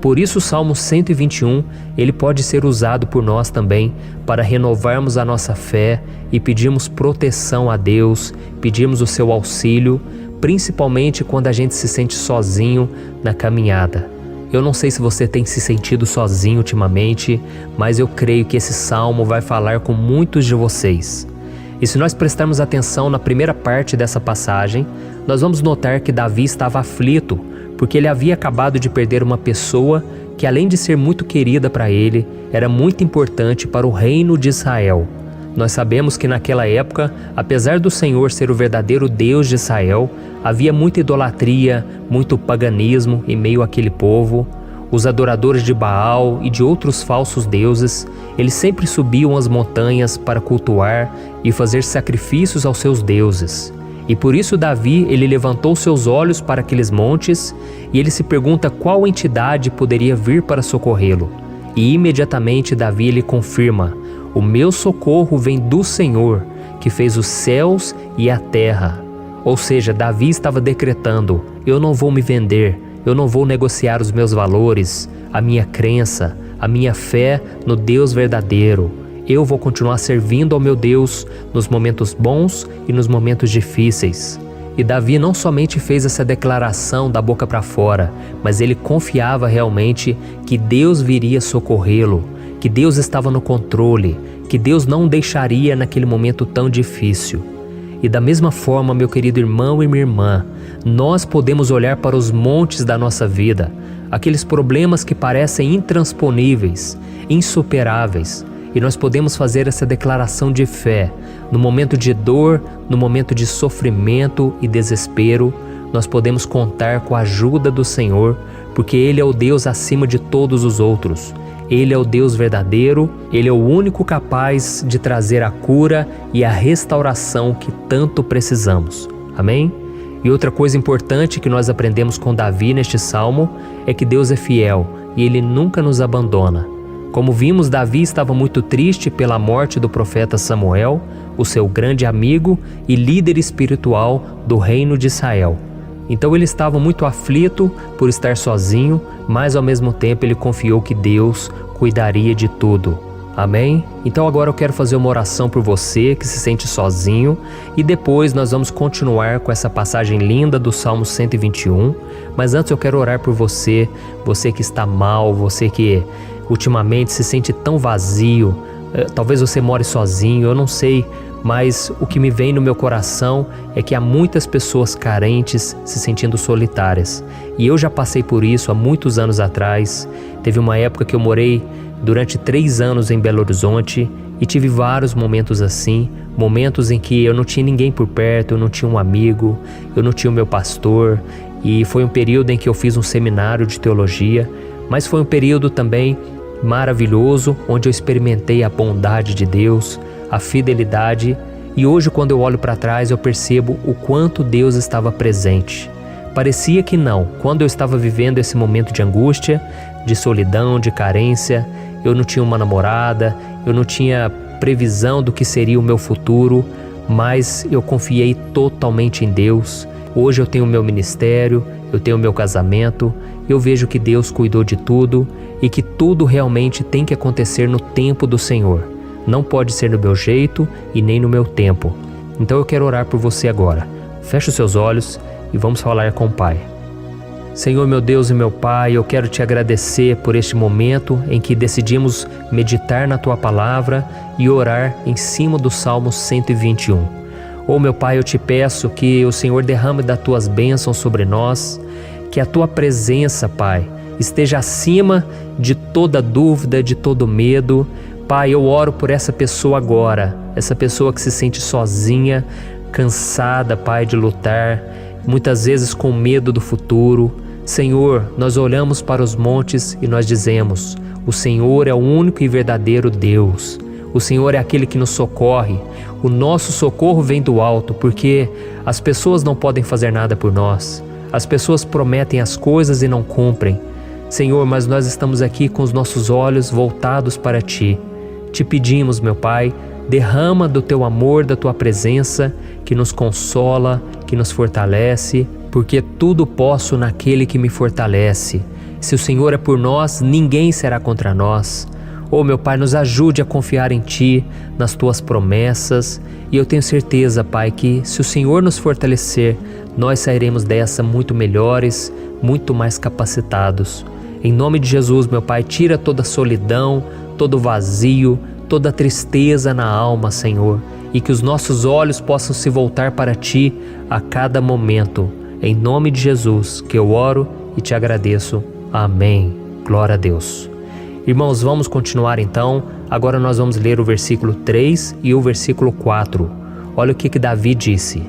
Por isso o Salmo 121, ele pode ser usado por nós também para renovarmos a nossa fé e pedirmos proteção a Deus, pedirmos o seu auxílio, principalmente quando a gente se sente sozinho na caminhada. Eu não sei se você tem se sentido sozinho ultimamente, mas eu creio que esse salmo vai falar com muitos de vocês. E se nós prestarmos atenção na primeira parte dessa passagem, nós vamos notar que Davi estava aflito, porque ele havia acabado de perder uma pessoa que, além de ser muito querida para ele, era muito importante para o reino de Israel. Nós sabemos que naquela época, apesar do Senhor ser o verdadeiro Deus de Israel, havia muita idolatria, muito paganismo em meio àquele povo. Os adoradores de Baal e de outros falsos deuses, eles sempre subiam as montanhas para cultuar e fazer sacrifícios aos seus deuses. E por isso Davi, ele levantou seus olhos para aqueles montes e ele se pergunta qual entidade poderia vir para socorrê-lo. E imediatamente Davi ele confirma: o meu socorro vem do Senhor, que fez os céus e a terra. Ou seja, Davi estava decretando: eu não vou me vender, eu não vou negociar os meus valores, a minha crença, a minha fé no Deus verdadeiro. Eu vou continuar servindo ao meu Deus nos momentos bons e nos momentos difíceis. E Davi não somente fez essa declaração da boca para fora, mas ele confiava realmente que Deus viria socorrê-lo, que Deus estava no controle, que Deus não o deixaria naquele momento tão difícil. E da mesma forma, meu querido irmão e minha irmã, nós podemos olhar para os montes da nossa vida, aqueles problemas que parecem intransponíveis, insuperáveis, e nós podemos fazer essa declaração de fé. No momento de dor, no momento de sofrimento e desespero, nós podemos contar com a ajuda do Senhor, porque Ele é o Deus acima de todos os outros. Ele é o Deus verdadeiro, Ele é o único capaz de trazer a cura e a restauração que tanto precisamos. Amém? E outra coisa importante que nós aprendemos com Davi neste salmo é que Deus é fiel e Ele nunca nos abandona. Como vimos, Davi estava muito triste pela morte do profeta Samuel, o seu grande amigo e líder espiritual do reino de Israel. Então ele estava muito aflito por estar sozinho, mas ao mesmo tempo ele confiou que Deus cuidaria de tudo. Amém? Então agora eu quero fazer uma oração por você que se sente sozinho e depois nós vamos continuar com essa passagem linda do Salmo 121. Mas antes eu quero orar por você, você que está mal, você que ultimamente se sente tão vazio, talvez você more sozinho, eu não sei, mas o que me vem no meu coração é que há muitas pessoas carentes se sentindo solitárias. E eu já passei por isso há muitos anos atrás. Teve uma época que eu morei durante 3 anos em Belo Horizonte e tive vários momentos assim, momentos em que eu não tinha ninguém por perto, eu não tinha um amigo, eu não tinha o meu pastor, e foi um período em que eu fiz um seminário de teologia, mas foi um período também maravilhoso, onde eu experimentei a bondade de Deus, a fidelidade, e hoje quando eu olho para trás eu percebo o quanto Deus estava presente. Parecia que não, quando eu estava vivendo esse momento de angústia, de solidão, de carência, eu não tinha uma namorada, eu não tinha previsão do que seria o meu futuro, mas eu confiei totalmente em Deus. Hoje eu tenho o meu ministério, eu tenho o meu casamento, eu vejo que Deus cuidou de tudo e que tudo realmente tem que acontecer no tempo do Senhor. Não pode ser no meu jeito e nem no meu tempo. Então eu quero orar por você agora. Feche os seus olhos e vamos falar com o Pai. Senhor, meu Deus e meu Pai, eu quero te agradecer por este momento em que decidimos meditar na Tua Palavra e orar em cima do Salmo 121. Meu Pai, eu te peço que o Senhor derrame das Tuas bênçãos sobre nós, que a Tua presença, Pai, esteja acima de toda dúvida, de todo medo. Pai, eu oro por essa pessoa agora, essa pessoa que se sente sozinha, cansada, Pai, de lutar, muitas vezes com medo do futuro. Senhor, nós olhamos para os montes e nós dizemos: o Senhor é o único e verdadeiro Deus. O Senhor é aquele que nos socorre. O nosso socorro vem do alto, porque as pessoas não podem fazer nada por nós. As pessoas prometem as coisas e não cumprem. Senhor, mas nós estamos aqui com os nossos olhos voltados para Ti. Te pedimos, meu Pai, derrama do Teu amor, da Tua presença, que nos consola, que nos fortalece, porque tudo posso naquele que me fortalece. Se o Senhor é por nós, ninguém será contra nós. Meu Pai, nos ajude a confiar em Ti, nas Tuas promessas, e eu tenho certeza, Pai, que se o Senhor nos fortalecer, nós sairemos dessa muito melhores, muito mais capacitados. Em nome de Jesus, meu Pai, tira toda a solidão, todo o vazio, toda a tristeza na alma, Senhor, e que os nossos olhos possam se voltar para Ti a cada momento. Em nome de Jesus que eu oro e te agradeço. Amém. Glória a Deus. Irmãos, vamos continuar então. Agora nós vamos ler o versículo 3 e o versículo 4. Olha o que Davi disse: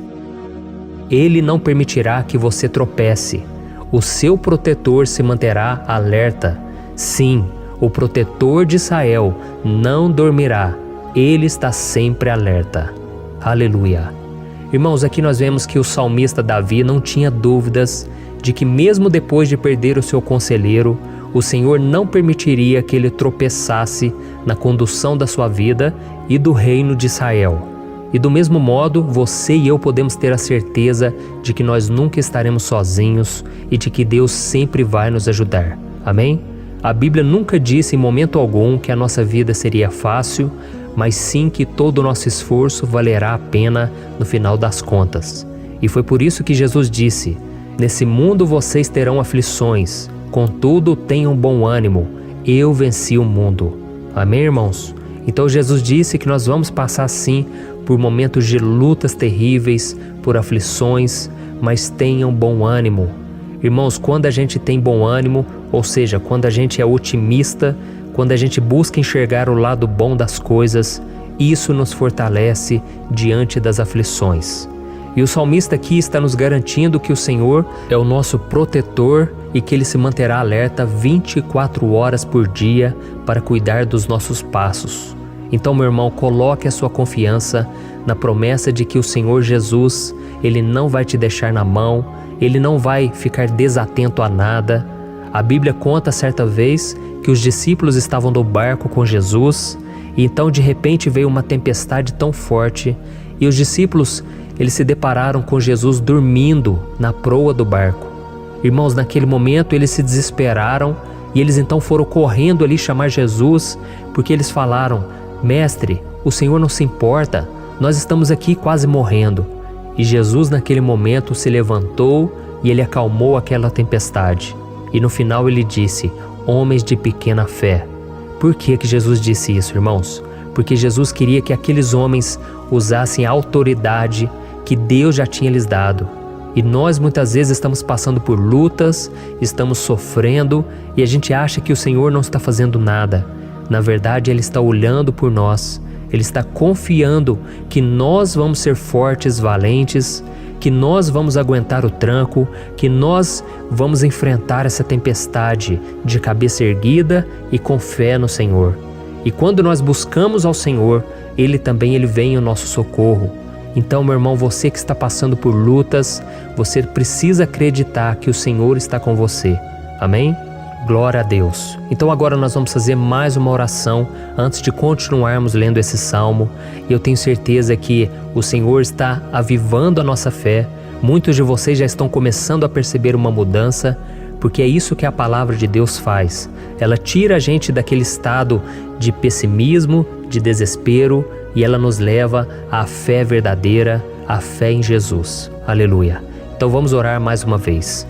Ele não permitirá que você tropece. O seu protetor se manterá alerta. Sim, o protetor de Israel não dormirá. Ele está sempre alerta. Aleluia. Irmãos, aqui nós vemos que o salmista Davi não tinha dúvidas de que mesmo depois de perder o seu conselheiro, o Senhor não permitiria que ele tropeçasse na condução da sua vida e do reino de Israel. E do mesmo modo, você e eu podemos ter a certeza de que nós nunca estaremos sozinhos e de que Deus sempre vai nos ajudar. Amém? A Bíblia nunca disse em momento algum que a nossa vida seria fácil, mas sim que todo o nosso esforço valerá a pena no final das contas. E foi por isso que Jesus disse: nesse mundo vocês terão aflições, contudo tenham bom ânimo, eu venci o mundo. Amém, irmãos? Então Jesus disse que nós vamos passar sim por momentos de lutas terríveis, por aflições, mas tenham bom ânimo. Irmãos, quando a gente tem bom ânimo, ou seja, quando a gente é otimista, quando a gente busca enxergar o lado bom das coisas, isso nos fortalece diante das aflições. E o salmista aqui está nos garantindo que o Senhor é o nosso protetor e que Ele se manterá alerta 24 horas por dia para cuidar dos nossos passos. Então, meu irmão, coloque a sua confiança na promessa de que o Senhor Jesus, Ele não vai te deixar na mão, Ele não vai ficar desatento a nada. A Bíblia conta certa vez que os discípulos estavam no barco com Jesus e então de repente veio uma tempestade tão forte e os discípulos eles se depararam com Jesus dormindo na proa do barco. Irmãos, naquele momento eles se desesperaram e eles então foram correndo ali chamar Jesus porque eles falaram: Mestre, o Senhor não se importa, nós estamos aqui quase morrendo. E Jesus naquele momento se levantou e Ele acalmou aquela tempestade. E no final Ele disse: homens de pequena fé. Por que Jesus disse isso, irmãos? Porque Jesus queria que aqueles homens usassem a autoridade que Deus já tinha lhes dado. E nós muitas vezes estamos passando por lutas, estamos sofrendo e a gente acha que o Senhor não está fazendo nada. Na verdade, Ele está olhando por nós, Ele está confiando que nós vamos ser fortes, valentes, que nós vamos aguentar o tranco, que nós vamos enfrentar essa tempestade de cabeça erguida e com fé no Senhor. E quando nós buscamos ao Senhor, Ele também vem ao nosso socorro. Então, meu irmão, você que está passando por lutas, você precisa acreditar que o Senhor está com você. Amém? Glória a Deus. Então agora nós vamos fazer mais uma oração antes de continuarmos lendo esse salmo. E eu tenho certeza que o Senhor está avivando a nossa fé. Muitos de vocês já estão começando a perceber uma mudança, porque é isso que a palavra de Deus faz. Ela tira a gente daquele estado de pessimismo, de desespero, e ela nos leva à fé verdadeira, à fé em Jesus. Aleluia. Então vamos orar mais uma vez.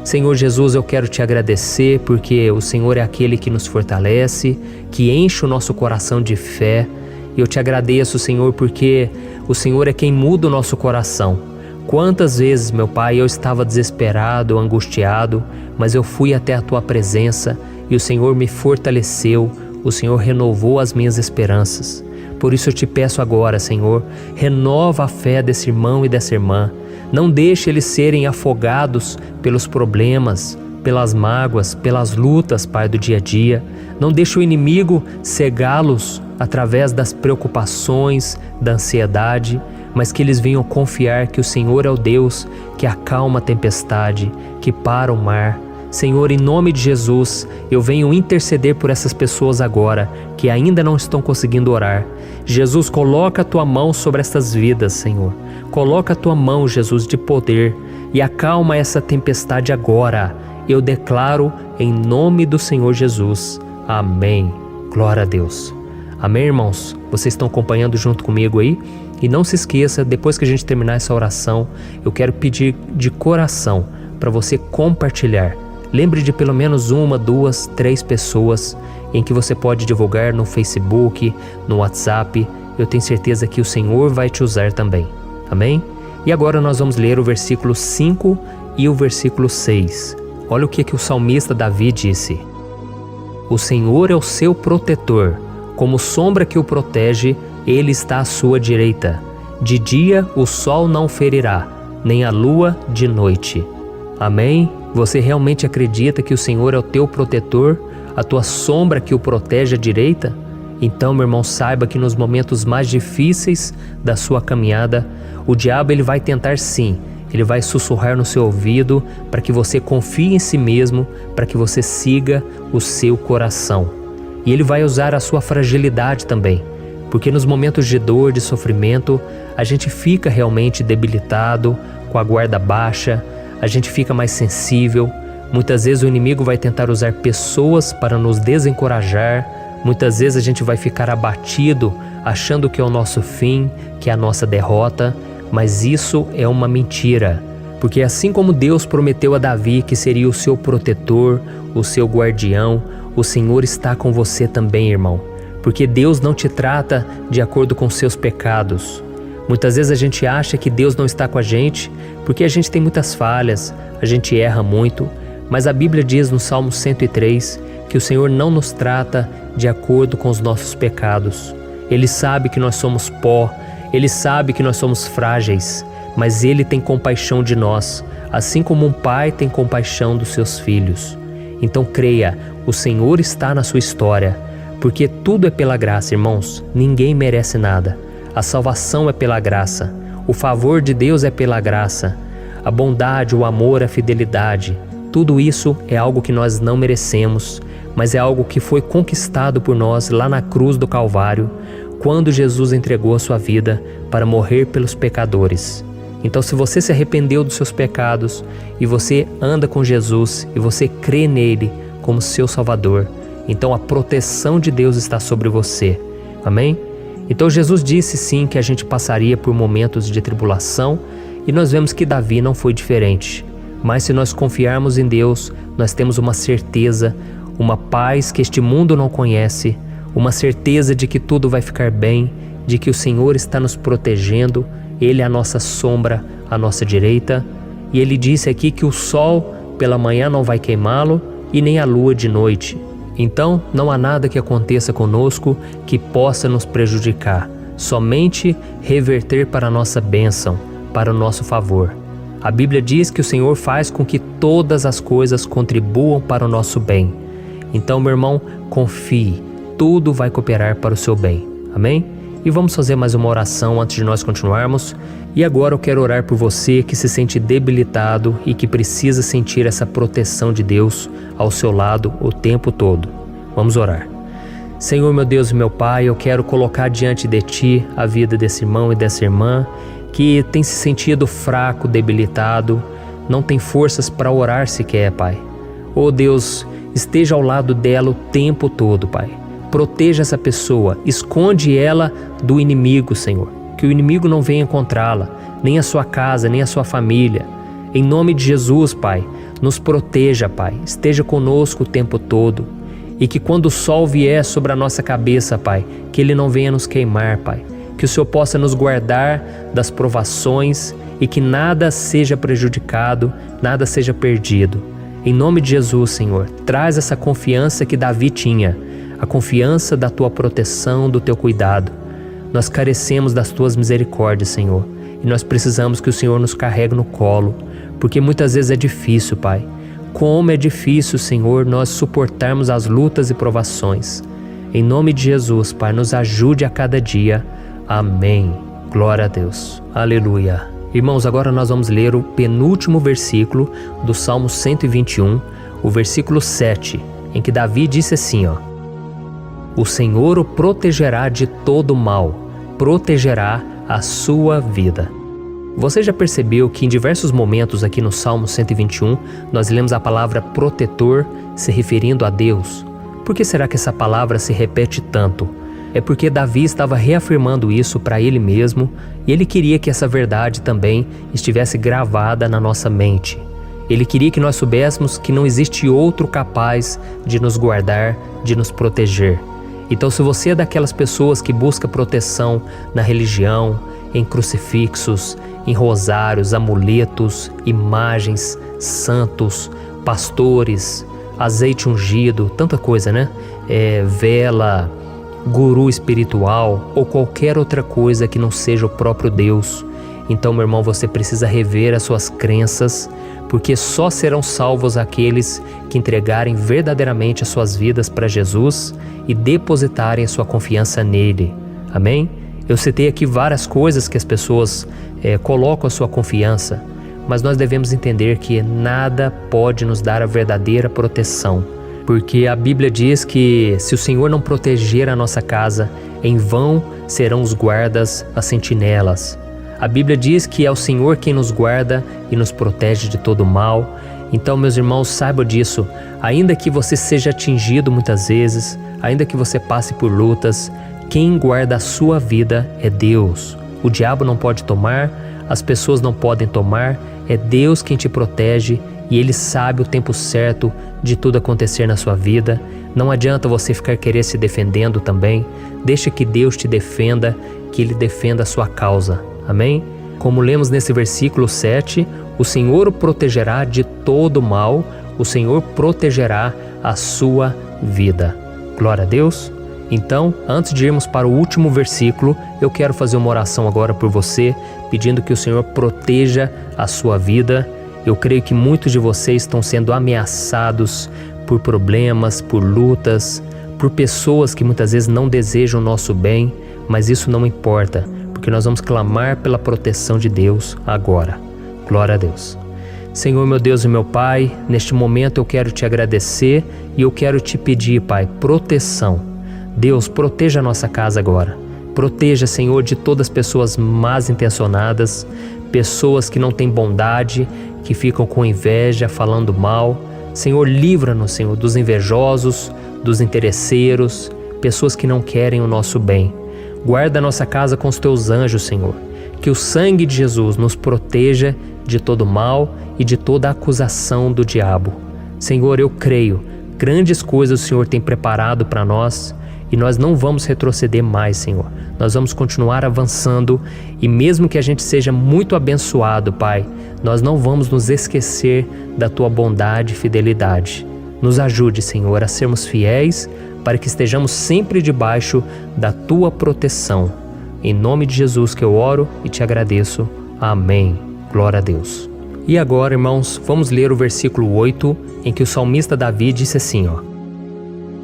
Senhor Jesus, eu quero te agradecer porque o Senhor é aquele que nos fortalece, que enche o nosso coração de fé. E eu te agradeço, Senhor, porque o Senhor é quem muda o nosso coração. Quantas vezes, meu Pai, eu estava desesperado, angustiado, mas eu fui até a Tua presença e o Senhor me fortaleceu, o Senhor renovou as minhas esperanças. Por isso eu te peço agora, Senhor, renova a fé desse irmão e dessa irmã. Não deixe eles serem afogados pelos problemas, pelas mágoas, pelas lutas, Pai, do dia a dia. Não deixe o inimigo cegá-los através das preocupações, da ansiedade, mas que eles venham confiar que o Senhor é o Deus que acalma a tempestade, que para o mar. Senhor, em nome de Jesus, eu venho interceder por essas pessoas agora que ainda não estão conseguindo orar. Jesus, coloca a Tua mão sobre essas vidas, Senhor. Coloca a Tua mão, Jesus, de poder e acalma essa tempestade agora. Eu declaro em nome do Senhor Jesus. Amém. Glória a Deus. Amém, irmãos? Vocês estão acompanhando junto comigo aí? E não se esqueça, depois que a gente terminar essa oração, eu quero pedir de coração para você compartilhar. Lembre de pelo menos 1, 2, 3 pessoas em que você pode divulgar no Facebook, no WhatsApp. Eu tenho certeza que o Senhor vai te usar também. Amém? E agora nós vamos ler o versículo 5 e o versículo 6. Olha o que o salmista Davi disse. O Senhor é o seu protetor, como sombra que o protege, Ele está à sua direita. De dia o sol não ferirá, nem a lua de noite. Amém? Você realmente acredita que o Senhor é o teu protetor, a tua sombra que o protege à direita? Então, meu irmão, saiba que nos momentos mais difíceis da sua caminhada, o diabo ele vai tentar sim, ele vai sussurrar no seu ouvido para que você confie em si mesmo, para que você siga o seu coração. E ele vai usar a sua fragilidade também, Porque nos momentos de dor, de sofrimento, a gente fica realmente debilitado, com a guarda baixa, a gente fica mais sensível. Muitas vezes o inimigo vai tentar usar pessoas para nos desencorajar. Muitas vezes a gente vai ficar abatido, achando que é o nosso fim, que é a nossa derrota. Mas isso é uma mentira. Porque assim como Deus prometeu a Davi que seria o seu protetor, o seu guardião, o Senhor está com você também, irmão. Porque Deus não te trata de acordo com seus pecados. Muitas vezes a gente acha que Deus não está com a gente porque a gente tem muitas falhas, a gente erra muito, mas a Bíblia diz no Salmo 103 que o Senhor não nos trata de acordo com os nossos pecados. Ele sabe que nós somos pó, Ele sabe que nós somos frágeis, mas Ele tem compaixão de nós, assim como um pai tem compaixão dos seus filhos. Então creia, o Senhor está na sua história, porque tudo é pela graça, irmãos, ninguém merece nada. A salvação é pela graça, o favor de Deus é pela graça, a bondade, o amor, a fidelidade, tudo isso é algo que nós não merecemos, mas é algo que foi conquistado por nós lá na cruz do Calvário, quando Jesus entregou a sua vida para morrer pelos pecadores. Então, se você se arrependeu dos seus pecados e você anda com Jesus e você crê nele como seu Salvador, então a proteção de Deus está sobre você. Amém? Então Jesus disse sim que a gente passaria por momentos de tribulação e nós vemos que Davi não foi diferente. Mas se nós confiarmos em Deus, nós temos uma certeza, uma paz que este mundo não conhece, uma certeza de que tudo vai ficar bem, de que o Senhor está nos protegendo, Ele é a nossa sombra, a nossa direita. E Ele disse aqui que o sol pela manhã não vai queimá-lo e nem a lua de noite. Então, não há nada que aconteça conosco que possa nos prejudicar, somente reverter para a nossa bênção, para o nosso favor. A Bíblia diz que o Senhor faz com que todas as coisas contribuam para o nosso bem. Então, meu irmão, confie, tudo vai cooperar para o seu bem. Amém? E vamos fazer mais uma oração antes de nós continuarmos. E agora eu quero orar por você que se sente debilitado e que precisa sentir essa proteção de Deus ao seu lado o tempo todo. Vamos orar. Senhor, meu Deus e meu Pai, eu quero colocar diante de Ti a vida desse irmão e dessa irmã que tem se sentido fraco, debilitado, não tem forças para orar sequer, Pai. Oh Deus, esteja ao lado dela o tempo todo, Pai. Proteja essa pessoa, esconde ela do inimigo, Senhor. Que o inimigo não venha encontrá-la, nem a sua casa, nem a sua família. Em nome de Jesus, Pai, nos proteja, Pai. Esteja conosco o tempo todo. E que quando o sol vier sobre a nossa cabeça, Pai, que ele não venha nos queimar, Pai. Que o Senhor possa nos guardar das provações e que nada seja prejudicado, nada seja perdido. Em nome de Jesus, Senhor, traz essa confiança que Davi tinha, a confiança da Tua proteção, do Teu cuidado. Nós carecemos das Tuas misericórdias, Senhor, e nós precisamos que o Senhor nos carregue no colo, porque muitas vezes é difícil, Pai. Como é difícil, Senhor, nós suportarmos as lutas e provações. Em nome de Jesus, Pai, nos ajude a cada dia. Amém. Glória a Deus. Aleluia. Irmãos, agora nós vamos ler o penúltimo versículo do Salmo 121, o versículo 7, em que Davi disse assim, ó: O Senhor o protegerá de todo mal, protegerá a sua vida. Você já percebeu que em diversos momentos aqui no Salmo 121, nós lemos a palavra protetor se referindo a Deus? Por que será que essa palavra se repete tanto? É porque Davi estava reafirmando isso para ele mesmo e ele queria que essa verdade também estivesse gravada na nossa mente. Ele queria que nós soubéssemos que não existe outro capaz de nos guardar, de nos proteger. Então, se você é daquelas pessoas que busca proteção na religião, em crucifixos, em rosários, amuletos, imagens, santos, pastores, azeite ungido, tanta coisa, né? Vela, guru espiritual ou qualquer outra coisa que não seja o próprio Deus. Então, meu irmão, você precisa rever as suas crenças, porque só serão salvos aqueles que entregarem verdadeiramente as suas vidas para Jesus e depositarem a sua confiança nele. Amém? Eu citei aqui várias coisas que as pessoas colocam a sua confiança, mas nós devemos entender que nada pode nos dar a verdadeira proteção, porque a Bíblia diz que se o Senhor não proteger a nossa casa, Em vão serão os guardas, as sentinelas. A Bíblia diz que é o Senhor quem nos guarda e nos protege de todo mal. Então, meus irmãos, saibam disso. Ainda que você seja atingido muitas vezes, ainda que você passe por lutas, quem guarda a sua vida é Deus. O diabo não pode tomar, as pessoas não podem tomar, é Deus quem te protege e Ele sabe o tempo certo de tudo acontecer na sua vida. Não adianta você ficar querer se defendendo também. Deixa que Deus te defenda, que Ele defenda a sua causa. Amém? Como lemos nesse versículo 7, o Senhor o protegerá de todo mal, o Senhor protegerá a sua vida. Glória a Deus. Então, antes de irmos para o último versículo, eu quero fazer uma oração agora por você, pedindo que o Senhor proteja a sua vida. Eu creio que muitos de vocês estão sendo ameaçados por problemas, por lutas, por pessoas que muitas vezes não desejam o nosso bem, mas isso não importa, porque nós vamos clamar pela proteção de Deus agora. Glória a Deus. Senhor, meu Deus e meu Pai, neste momento eu quero te agradecer e eu quero te pedir, Pai, proteção. Deus, proteja a nossa casa agora. Proteja, Senhor, de todas as pessoas más intencionadas, pessoas que não têm bondade, que ficam com inveja, falando mal. Senhor, livra-nos, Senhor, dos invejosos, dos interesseiros, pessoas que não querem o nosso bem. Guarda a nossa casa com os teus anjos, Senhor. Que o sangue de Jesus nos proteja de todo mal e de toda acusação do diabo. Senhor, eu creio, grandes coisas o Senhor tem preparado para nós e nós não vamos retroceder mais, Senhor. Nós vamos continuar avançando e mesmo que a gente seja muito abençoado, Pai, nós não vamos nos esquecer da Tua bondade e fidelidade. Nos ajude, Senhor, a sermos fiéis para que estejamos sempre debaixo da Tua proteção. Em nome de Jesus que eu oro e te agradeço. Amém. Glória a Deus. E agora, irmãos, vamos ler o versículo 8, em que o salmista Davi disse assim,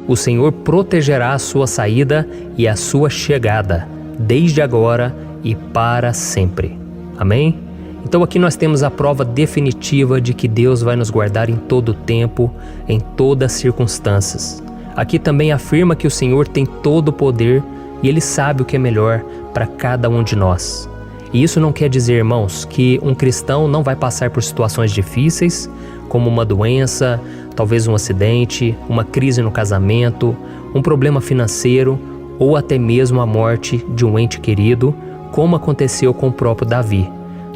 O Senhor protegerá a sua saída e a sua chegada, desde agora e para sempre. Amém? Então aqui nós temos a prova definitiva de que Deus vai nos guardar em todo o tempo, em todas as circunstâncias. Aqui também afirma que o Senhor tem todo o poder e Ele sabe o que é melhor para cada um de nós. E isso não quer dizer, irmãos, que um cristão não vai passar por situações difíceis, como uma doença, talvez um acidente, uma crise no casamento, um problema financeiro ou até mesmo a morte de um ente querido, como aconteceu com o próprio Davi.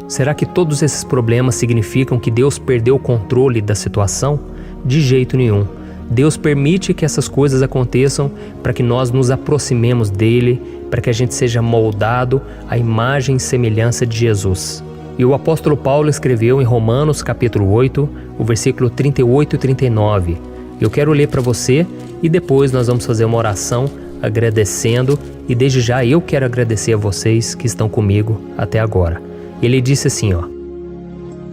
Será que todos esses problemas significam que Deus perdeu o controle da situação? De jeito nenhum. Deus permite que essas coisas aconteçam para que nós nos aproximemos dele, para que a gente seja moldado à imagem e semelhança de Jesus. E o apóstolo Paulo escreveu em Romanos capítulo 8, o versículo 38 e 39. Eu quero ler para você e depois nós vamos fazer uma oração agradecendo e desde já eu quero agradecer a vocês que estão comigo até agora. Ele disse assim,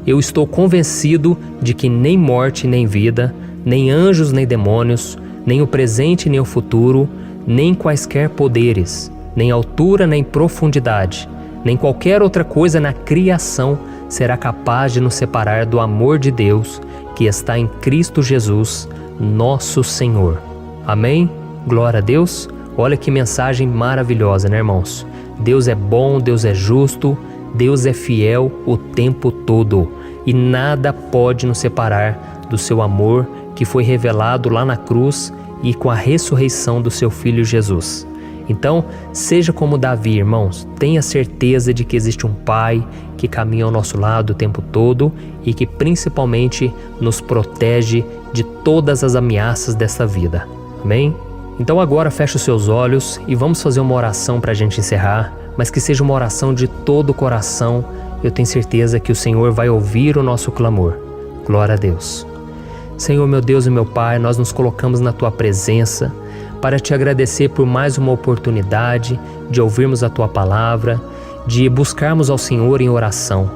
Eu estou convencido de que nem morte nem vida, nem anjos nem demônios, nem o presente nem o futuro, nem quaisquer poderes, nem altura nem profundidade, nem qualquer outra coisa na criação será capaz de nos separar do amor de Deus que está em Cristo Jesus, nosso Senhor. Amém? Glória a Deus. Olha que mensagem maravilhosa, né, irmãos? Deus é bom, Deus é justo, Deus é fiel o tempo todo e nada pode nos separar do seu amor que foi revelado lá na cruz e com a ressurreição do seu Filho Jesus. Então, seja como Davi, irmãos, tenha certeza de que existe um Pai que caminha ao nosso lado o tempo todo e que principalmente nos protege de todas as ameaças desta vida. Amém? Então agora feche os seus olhos e vamos fazer uma oração para a gente encerrar, mas que seja uma oração de todo o coração. Eu tenho certeza que o Senhor vai ouvir o nosso clamor. Glória a Deus. Senhor, meu Deus e meu Pai, nós nos colocamos na Tua presença para Te agradecer por mais uma oportunidade de ouvirmos a Tua palavra, de buscarmos ao Senhor em oração.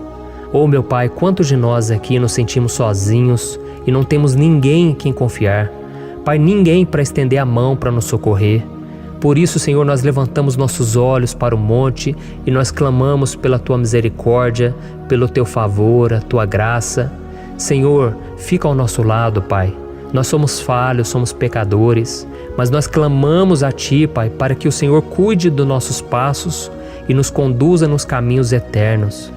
Oh, meu Pai, quantos de nós aqui nos sentimos sozinhos e não temos ninguém em quem confiar. Pai, ninguém para estender a mão para nos socorrer. Por isso, Senhor, nós levantamos nossos olhos para o monte e nós clamamos pela Tua misericórdia, pelo Teu favor, a Tua graça. Senhor, fica ao nosso lado, Pai. Nós somos falhos, somos pecadores, mas nós clamamos a Ti, Pai, para que o Senhor cuide dos nossos passos e nos conduza nos caminhos eternos.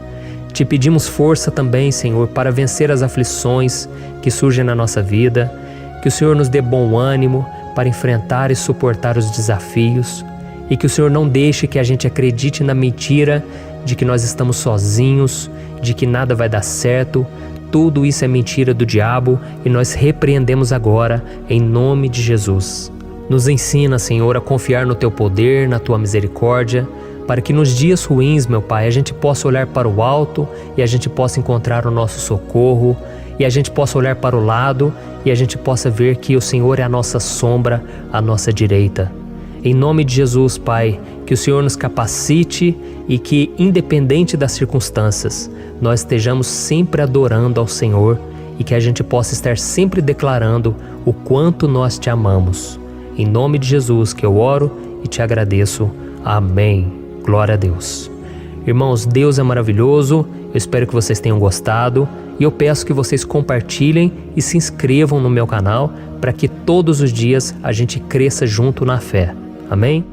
Te pedimos força também, Senhor, para vencer as aflições que surgem na nossa vida, que o Senhor nos dê bom ânimo para enfrentar e suportar os desafios e que o Senhor não deixe que a gente acredite na mentira de que nós estamos sozinhos, de que nada vai dar certo. Tudo isso é mentira do diabo e nós repreendemos agora em nome de Jesus. Nos ensina, Senhor, a confiar no Teu poder, na Tua misericórdia, para que nos dias ruins, meu Pai, a gente possa olhar para o alto e a gente possa encontrar o nosso socorro, e a gente possa olhar para o lado e a gente possa ver que o Senhor é a nossa sombra, a nossa direita. Em nome de Jesus, Pai, que o Senhor nos capacite e que, independente das circunstâncias, nós estejamos sempre adorando ao Senhor e que a gente possa estar sempre declarando o quanto nós Te amamos. Em nome de Jesus que eu oro e Te agradeço. Amém. Glória a Deus. Irmãos, Deus é maravilhoso. Eu espero que vocês tenham gostado e eu peço que vocês compartilhem e se inscrevam no meu canal para que todos os dias a gente cresça junto na fé. Amém?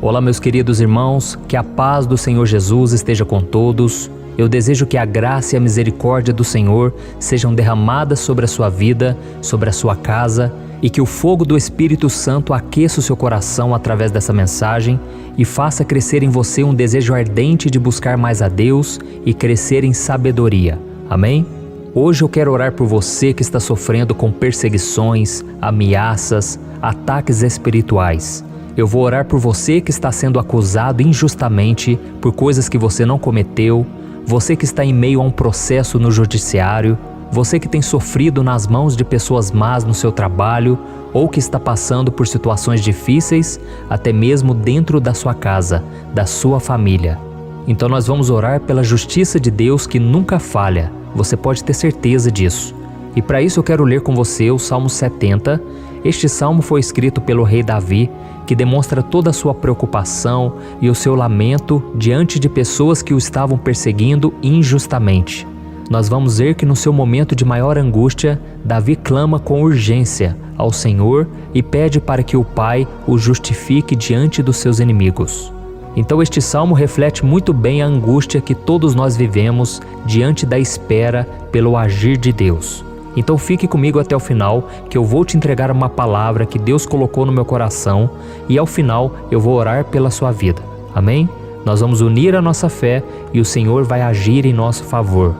Olá, meus queridos irmãos, que a paz do Senhor Jesus esteja com todos. Eu desejo que a graça e a misericórdia do Senhor sejam derramadas sobre a sua vida, sobre a sua casa, e que o fogo do Espírito Santo aqueça o seu coração através dessa mensagem e faça crescer em você um desejo ardente de buscar mais a Deus e crescer em sabedoria. Amém? Hoje eu quero orar por você que está sofrendo com perseguições, ameaças, ataques espirituais. Eu vou orar por você que está sendo acusado injustamente por coisas que você não cometeu, você que está em meio a um processo no judiciário, você que tem sofrido nas mãos de pessoas más no seu trabalho ou que está passando por situações difíceis, até mesmo dentro da sua casa, da sua família. Então nós vamos orar pela justiça de Deus que nunca falha, você pode ter certeza disso. E para isso eu quero ler com você o Salmo 70. Este salmo foi escrito pelo rei Davi, que demonstra toda a sua preocupação e o seu lamento diante de pessoas que o estavam perseguindo injustamente. Nós vamos ver que no seu momento de maior angústia, Davi clama com urgência ao Senhor e pede para que o Pai o justifique diante dos seus inimigos. Então este salmo reflete muito bem a angústia que todos nós vivemos diante da espera pelo agir de Deus. Então fique comigo até o final, que eu vou te entregar uma palavra que Deus colocou no meu coração e ao final eu vou orar pela sua vida. Amém? Nós vamos unir a nossa fé e o Senhor vai agir em nosso favor.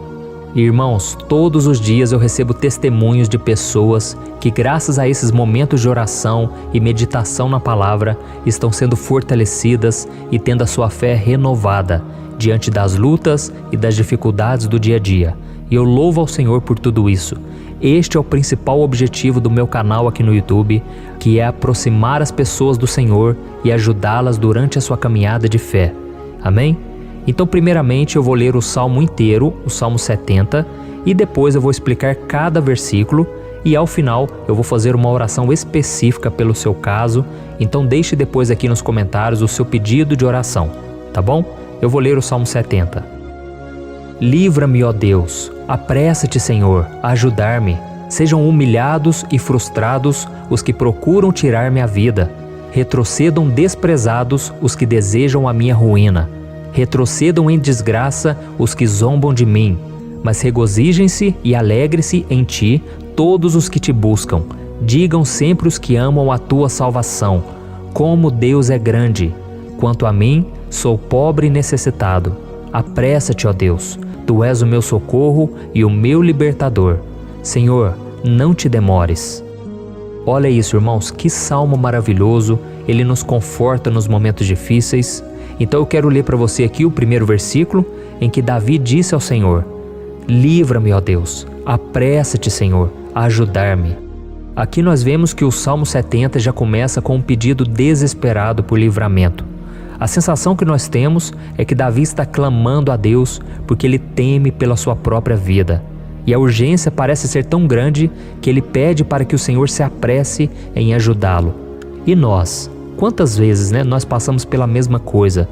Irmãos, todos os dias eu recebo testemunhos de pessoas que, graças a esses momentos de oração e meditação na palavra, estão sendo fortalecidas e tendo a sua fé renovada diante das lutas e das dificuldades do dia a dia. E eu louvo ao Senhor por tudo isso. Este é o principal objetivo do meu canal aqui no YouTube, que é aproximar as pessoas do Senhor e ajudá-las durante a sua caminhada de fé. Amém? Então, primeiramente, eu vou ler o Salmo inteiro, o Salmo 70, e depois eu vou explicar cada versículo e ao final eu vou fazer uma oração específica pelo seu caso. Então deixe depois aqui nos comentários o seu pedido de oração, tá bom? Eu vou ler o Salmo 70. Livra-me, ó Deus, apressa-te, Senhor, a ajudar-me. Sejam humilhados e frustrados os que procuram tirar-me a vida. Retrocedam desprezados os que desejam a minha ruína. Retrocedam em desgraça os que zombam de mim. Mas regozijem-se e alegre-se em ti todos os que te buscam. Digam sempre os que amam a tua salvação: como Deus é grande! Quanto a mim, sou pobre e necessitado. Apressa-te, ó Deus, tu és o meu socorro e o meu libertador. Senhor, não te demores. Olha isso, irmãos, que salmo maravilhoso, ele nos conforta nos momentos difíceis. Então eu quero ler para você aqui o primeiro versículo, em que Davi disse ao Senhor: livra-me, ó Deus, apressa-te, Senhor, a ajudar-me. Aqui nós vemos que o Salmo 70 já começa com um pedido desesperado por livramento. A sensação que nós temos é que Davi está clamando a Deus porque ele teme pela sua própria vida. E a urgência parece ser tão grande que ele pede para que o Senhor se apresse em ajudá-lo. E nós? Quantas vezes nós passamos pela mesma coisa?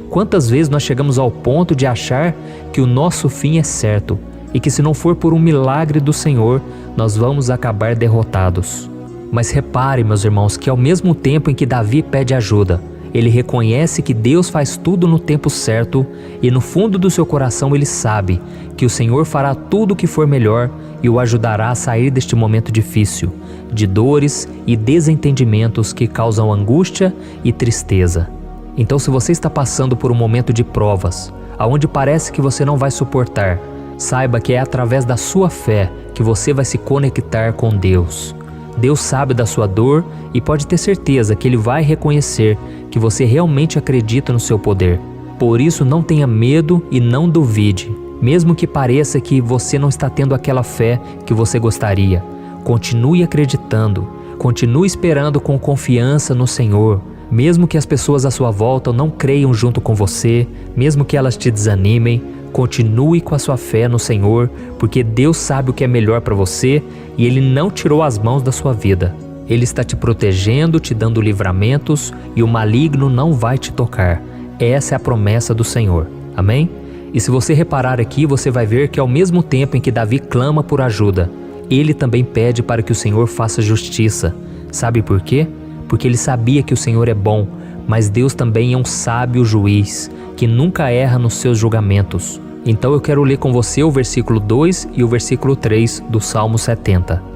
Quantas vezes nós chegamos ao ponto de achar que o nosso fim é certo e que se não for por um milagre do Senhor, nós vamos acabar derrotados. Mas repare, meus irmãos, que ao mesmo tempo em que Davi pede ajuda, ele reconhece que Deus faz tudo no tempo certo e no fundo do seu coração ele sabe que o Senhor fará tudo o que for melhor e o ajudará a sair deste momento difícil, de dores e desentendimentos que causam angústia e tristeza. Então, se você está passando por um momento de provas, aonde parece que você não vai suportar, saiba que é através da sua fé que você vai se conectar com Deus. Deus sabe da sua dor e pode ter certeza que Ele vai reconhecer que você realmente acredita no seu poder. Por isso, não tenha medo e não duvide, mesmo que pareça que você não está tendo aquela fé que você gostaria. Continue acreditando, continue esperando com confiança no Senhor. Mesmo que as pessoas à sua volta não creiam junto com você, mesmo que elas te desanimem, continue com a sua fé no Senhor, porque Deus sabe o que é melhor para você e Ele não tirou as mãos da sua vida. Ele está te protegendo, te dando livramentos e o maligno não vai te tocar. Essa é a promessa do Senhor. Amém? E se você reparar aqui, você vai ver que ao mesmo tempo em que Davi clama por ajuda, ele também pede para que o Senhor faça justiça. Sabe por quê? Porque ele sabia que o Senhor é bom, mas Deus também é um sábio juiz, que nunca erra nos seus julgamentos. Então eu quero ler com você o versículo 2 e o versículo 3 do Salmo 70.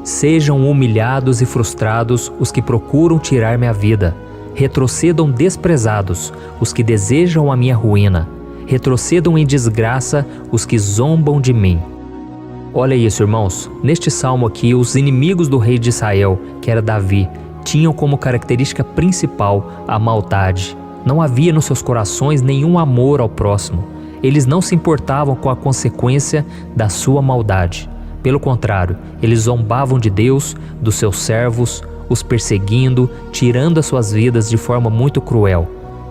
Sejam humilhados e frustrados os que procuram tirar minha vida. Retrocedam desprezados os que desejam a minha ruína. Retrocedam em desgraça os que zombam de mim. Olha isso, irmãos. Neste salmo aqui, os inimigos do rei de Israel, que era Davi, tinham como característica principal a maldade. Não havia nos seus corações nenhum amor ao próximo. Eles não se importavam com a consequência da sua maldade. Pelo contrário, eles zombavam de Deus, dos seus servos, os perseguindo, tirando as suas vidas de forma muito cruel.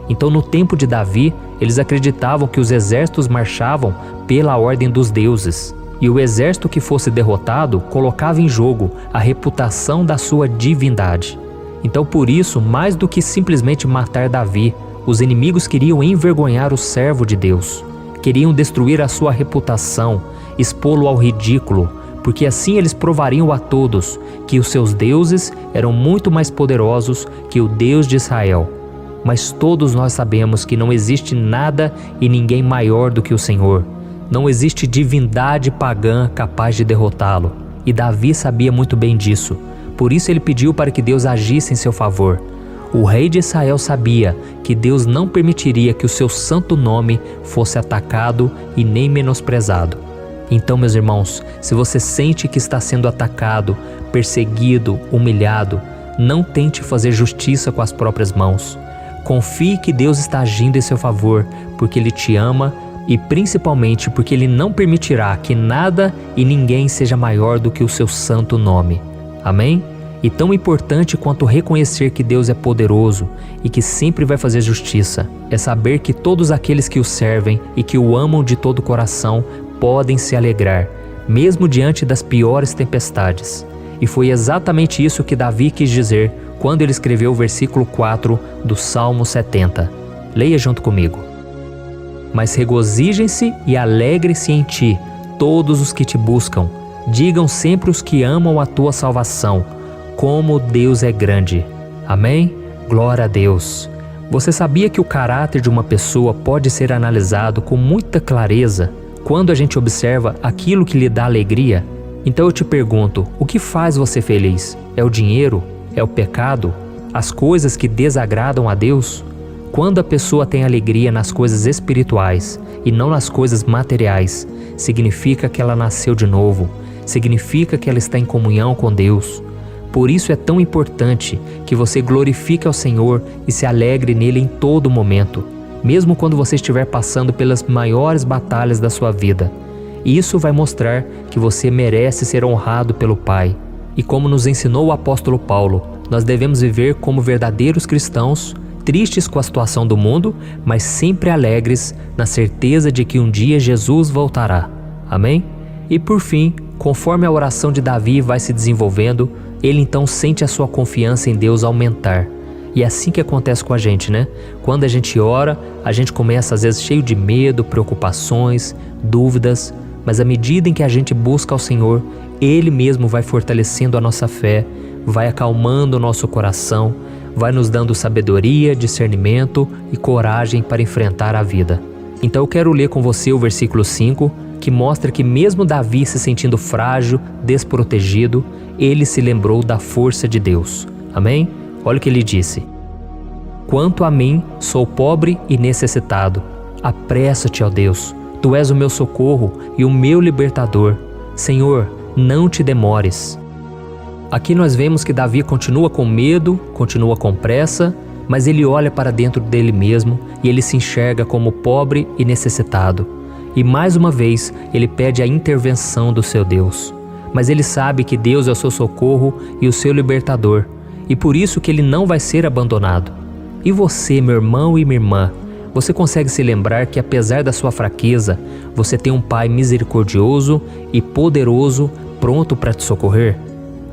Então, no tempo de Davi, eles acreditavam que os exércitos marchavam pela ordem dos deuses. E o exército que fosse derrotado colocava em jogo a reputação da sua divindade. Então, por isso, mais do que simplesmente matar Davi, os inimigos queriam envergonhar o servo de Deus. Queriam destruir a sua reputação, expô-lo ao ridículo, porque assim eles provariam a todos que os seus deuses eram muito mais poderosos que o Deus de Israel. Mas todos nós sabemos que não existe nada e ninguém maior do que o Senhor. Não existe divindade pagã capaz de derrotá-lo. E Davi sabia muito bem disso. Por isso ele pediu para que Deus agisse em seu favor. O rei de Israel sabia que Deus não permitiria que o seu santo nome fosse atacado e nem menosprezado. Então, meus irmãos, se você sente que está sendo atacado, perseguido, humilhado, não tente fazer justiça com as próprias mãos. Confie que Deus está agindo em seu favor, porque Ele te ama e principalmente porque Ele não permitirá que nada e ninguém seja maior do que o seu santo nome. Amém? E tão importante quanto reconhecer que Deus é poderoso e que sempre vai fazer justiça, é saber que todos aqueles que o servem e que o amam de todo o coração podem se alegrar, mesmo diante das piores tempestades. E foi exatamente isso que Davi quis dizer quando ele escreveu o versículo 4 do Salmo 70. Leia junto comigo. Mas regozijem-se e alegrem-se em ti, todos os que te buscam. Digam sempre os que amam a tua salvação, como Deus é grande. Amém? Glória a Deus. Você sabia que o caráter de uma pessoa pode ser analisado com muita clareza quando a gente observa aquilo que lhe dá alegria? Então eu te pergunto, o que faz você feliz? É o dinheiro? É o pecado? As coisas que desagradam a Deus? Quando a pessoa tem alegria nas coisas espirituais e não nas coisas materiais, significa que ela nasceu de novo, significa que ela está em comunhão com Deus. Por isso é tão importante que você glorifique ao Senhor e se alegre nele em todo momento, mesmo quando você estiver passando pelas maiores batalhas da sua vida. Isso vai mostrar que você merece ser honrado pelo Pai. E como nos ensinou o apóstolo Paulo, nós devemos viver como verdadeiros cristãos, tristes com a situação do mundo, mas sempre alegres na certeza de que um dia Jesus voltará. Amém? E por fim, conforme a oração de Davi vai se desenvolvendo, ele então sente a sua confiança em Deus aumentar. E é assim que acontece com a gente, né? Quando a gente ora, a gente começa às vezes cheio de medo, preocupações, dúvidas, mas à medida em que a gente busca ao Senhor, Ele mesmo vai fortalecendo a nossa fé, vai acalmando o nosso coração, vai nos dando sabedoria, discernimento e coragem para enfrentar a vida. Então eu quero ler com você o versículo 5, que mostra que mesmo Davi se sentindo frágil, desprotegido, ele se lembrou da força de Deus. Amém? Olha o que ele disse: quanto a mim, sou pobre e necessitado. Apressa-te, ó Deus, Tu és o meu socorro e o meu libertador. Senhor, não te demores. Aqui nós vemos que Davi continua com medo, continua com pressa, mas ele olha para dentro dele mesmo e ele se enxerga como pobre e necessitado. E mais uma vez ele pede a intervenção do seu Deus. Mas ele sabe que Deus é o seu socorro e o seu libertador, e por isso que ele não vai ser abandonado. E você, meu irmão e minha irmã, você consegue se lembrar que apesar da sua fraqueza, você tem um Pai misericordioso e poderoso pronto para te socorrer?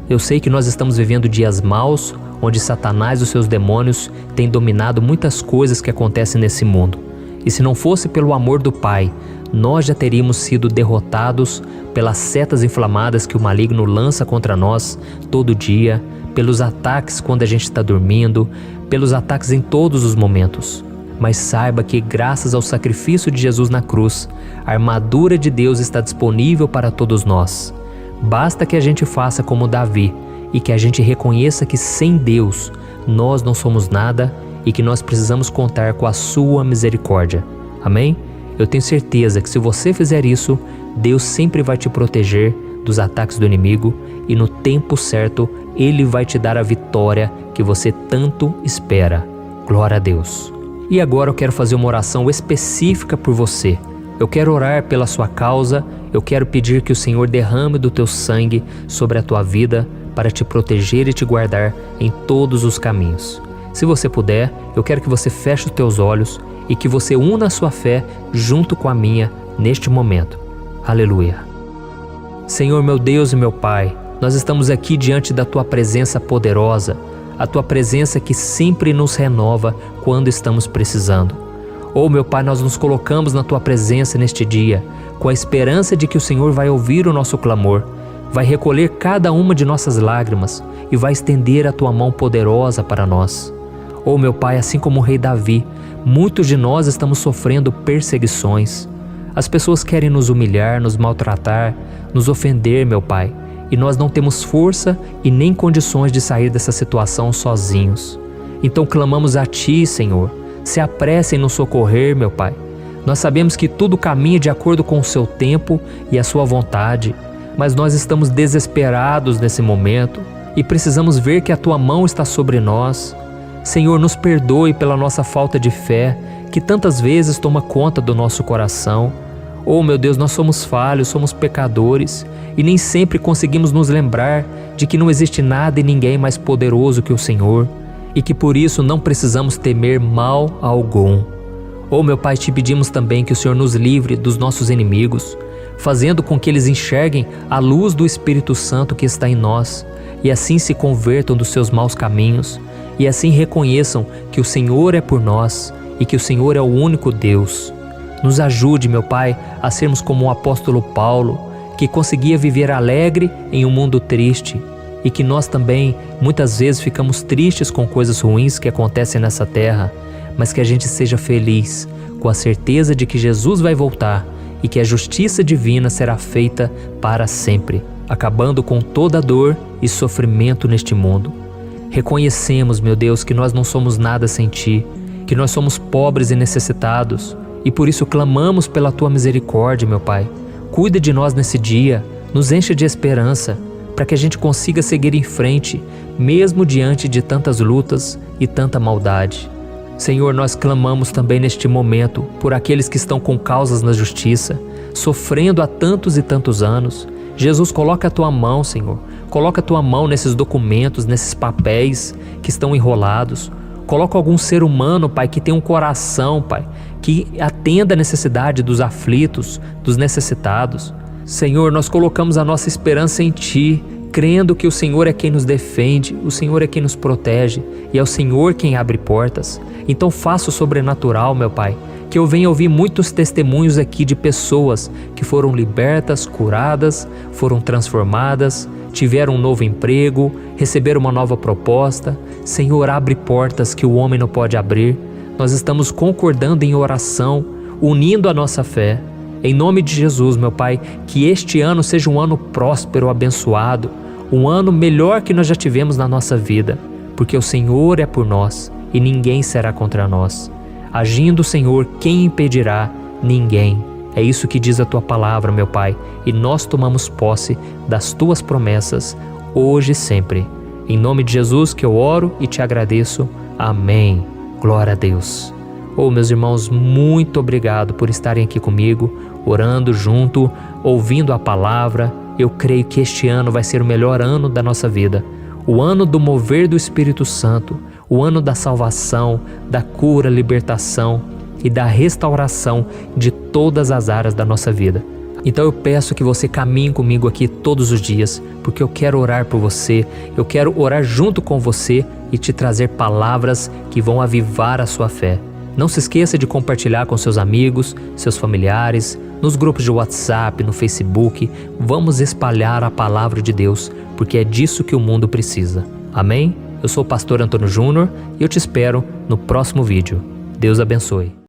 Eu sei que nós estamos vivendo dias maus, onde Satanás e os seus demônios têm dominado muitas coisas que acontecem nesse mundo. E se não fosse pelo amor do Pai, nós já teríamos sido derrotados pelas setas inflamadas que o maligno lança contra nós todo dia, pelos ataques quando a gente está dormindo, pelos ataques em todos os momentos. Mas saiba que graças ao sacrifício de Jesus na cruz, a armadura de Deus está disponível para todos nós. Basta que a gente faça como Davi e que a gente reconheça que sem Deus nós não somos nada e que nós precisamos contar com a sua misericórdia. Amém? Eu tenho certeza que se você fizer isso, Deus sempre vai te proteger dos ataques do inimigo e no tempo certo Ele vai te dar a vitória que você tanto espera. Glória a Deus. E agora eu quero fazer uma oração específica por você. Eu quero orar pela sua causa, eu quero pedir que o Senhor derrame do teu sangue sobre a tua vida para te proteger e te guardar em todos os caminhos. Se você puder, eu quero que você feche os teus olhos e que você una a sua fé junto com a minha neste momento. Aleluia. Senhor, meu Deus e meu Pai, nós estamos aqui diante da Tua presença poderosa, a Tua presença que sempre nos renova quando estamos precisando. Oh, meu Pai, nós nos colocamos na Tua presença neste dia, com a esperança de que o Senhor vai ouvir o nosso clamor, vai recolher cada uma de nossas lágrimas e vai estender a Tua mão poderosa para nós. Oh, meu Pai, assim como o rei Davi, muitos de nós estamos sofrendo perseguições. As pessoas querem nos humilhar, nos maltratar, nos ofender, meu Pai, e nós não temos força e nem condições de sair dessa situação sozinhos. Então clamamos a Ti, Senhor, se apresse em nos socorrer, meu Pai. Nós sabemos que tudo caminha de acordo com o Seu tempo e a Sua vontade, mas nós estamos desesperados nesse momento e precisamos ver que a Tua mão está sobre nós. Senhor, nos perdoe pela nossa falta de fé, que tantas vezes toma conta do nosso coração. Oh, meu Deus, nós somos falhos, somos pecadores e nem sempre conseguimos nos lembrar de que não existe nada e ninguém mais poderoso que o Senhor e que por isso não precisamos temer mal algum. Oh, meu Pai, te pedimos também que o Senhor nos livre dos nossos inimigos, fazendo com que eles enxerguem a luz do Espírito Santo que está em nós e assim se convertam dos seus maus caminhos e assim reconheçam que o Senhor é por nós e que o Senhor é o único Deus. Nos ajude, meu Pai, a sermos como o apóstolo Paulo, que conseguia viver alegre em um mundo triste e que nós também muitas vezes ficamos tristes com coisas ruins que acontecem nessa terra, mas que a gente seja feliz com a certeza de que Jesus vai voltar e que a justiça divina será feita para sempre, acabando com toda dor e sofrimento neste mundo. Reconhecemos, meu Deus, que nós não somos nada sem Ti, que nós somos pobres e necessitados, e por isso clamamos pela Tua misericórdia, meu Pai. Cuida de nós nesse dia, nos encha de esperança, para que a gente consiga seguir em frente, mesmo diante de tantas lutas e tanta maldade. Senhor, nós clamamos também neste momento por aqueles que estão com causas na justiça, sofrendo há tantos e tantos anos. Jesus, coloca a Tua mão, Senhor. Coloca a Tua mão nesses documentos, nesses papéis que estão enrolados. Coloca algum ser humano, Pai, que tem um coração, Pai, que atenda a necessidade dos aflitos, dos necessitados. Senhor, nós colocamos a nossa esperança em Ti, crendo que o Senhor é quem nos defende, o Senhor é quem nos protege e é o Senhor quem abre portas. Então faça o sobrenatural, meu Pai, que eu venha ouvir muitos testemunhos aqui de pessoas que foram libertas, curadas, foram transformadas, tiveram um novo emprego, receberam uma nova proposta. Senhor, abre portas que o homem não pode abrir. Nós estamos concordando em oração, unindo a nossa fé. Em nome de Jesus, meu Pai, que este ano seja um ano próspero, abençoado, um ano melhor que nós já tivemos na nossa vida, porque o Senhor é por nós e ninguém será contra nós. Agindo o Senhor, quem impedirá? Ninguém. É isso que diz a Tua palavra, meu Pai, e nós tomamos posse das Tuas promessas, hoje e sempre. Em nome de Jesus que eu oro e te agradeço. Amém. Glória a Deus. Meus irmãos, muito obrigado por estarem aqui comigo, orando junto, ouvindo a palavra. Eu creio que este ano vai ser o melhor ano da nossa vida. O ano do mover do Espírito Santo, o ano da salvação, da cura, libertação e da restauração de todas as áreas da nossa vida. Então eu peço que você caminhe comigo aqui todos os dias, porque eu quero orar por você, eu quero orar junto com você e te trazer palavras que vão avivar a sua fé. Não se esqueça de compartilhar com seus amigos, seus familiares, nos grupos de WhatsApp, no Facebook. Vamos espalhar a palavra de Deus, porque é disso que o mundo precisa. Amém? Eu sou o pastor Antônio Júnior e eu te espero no próximo vídeo. Deus abençoe.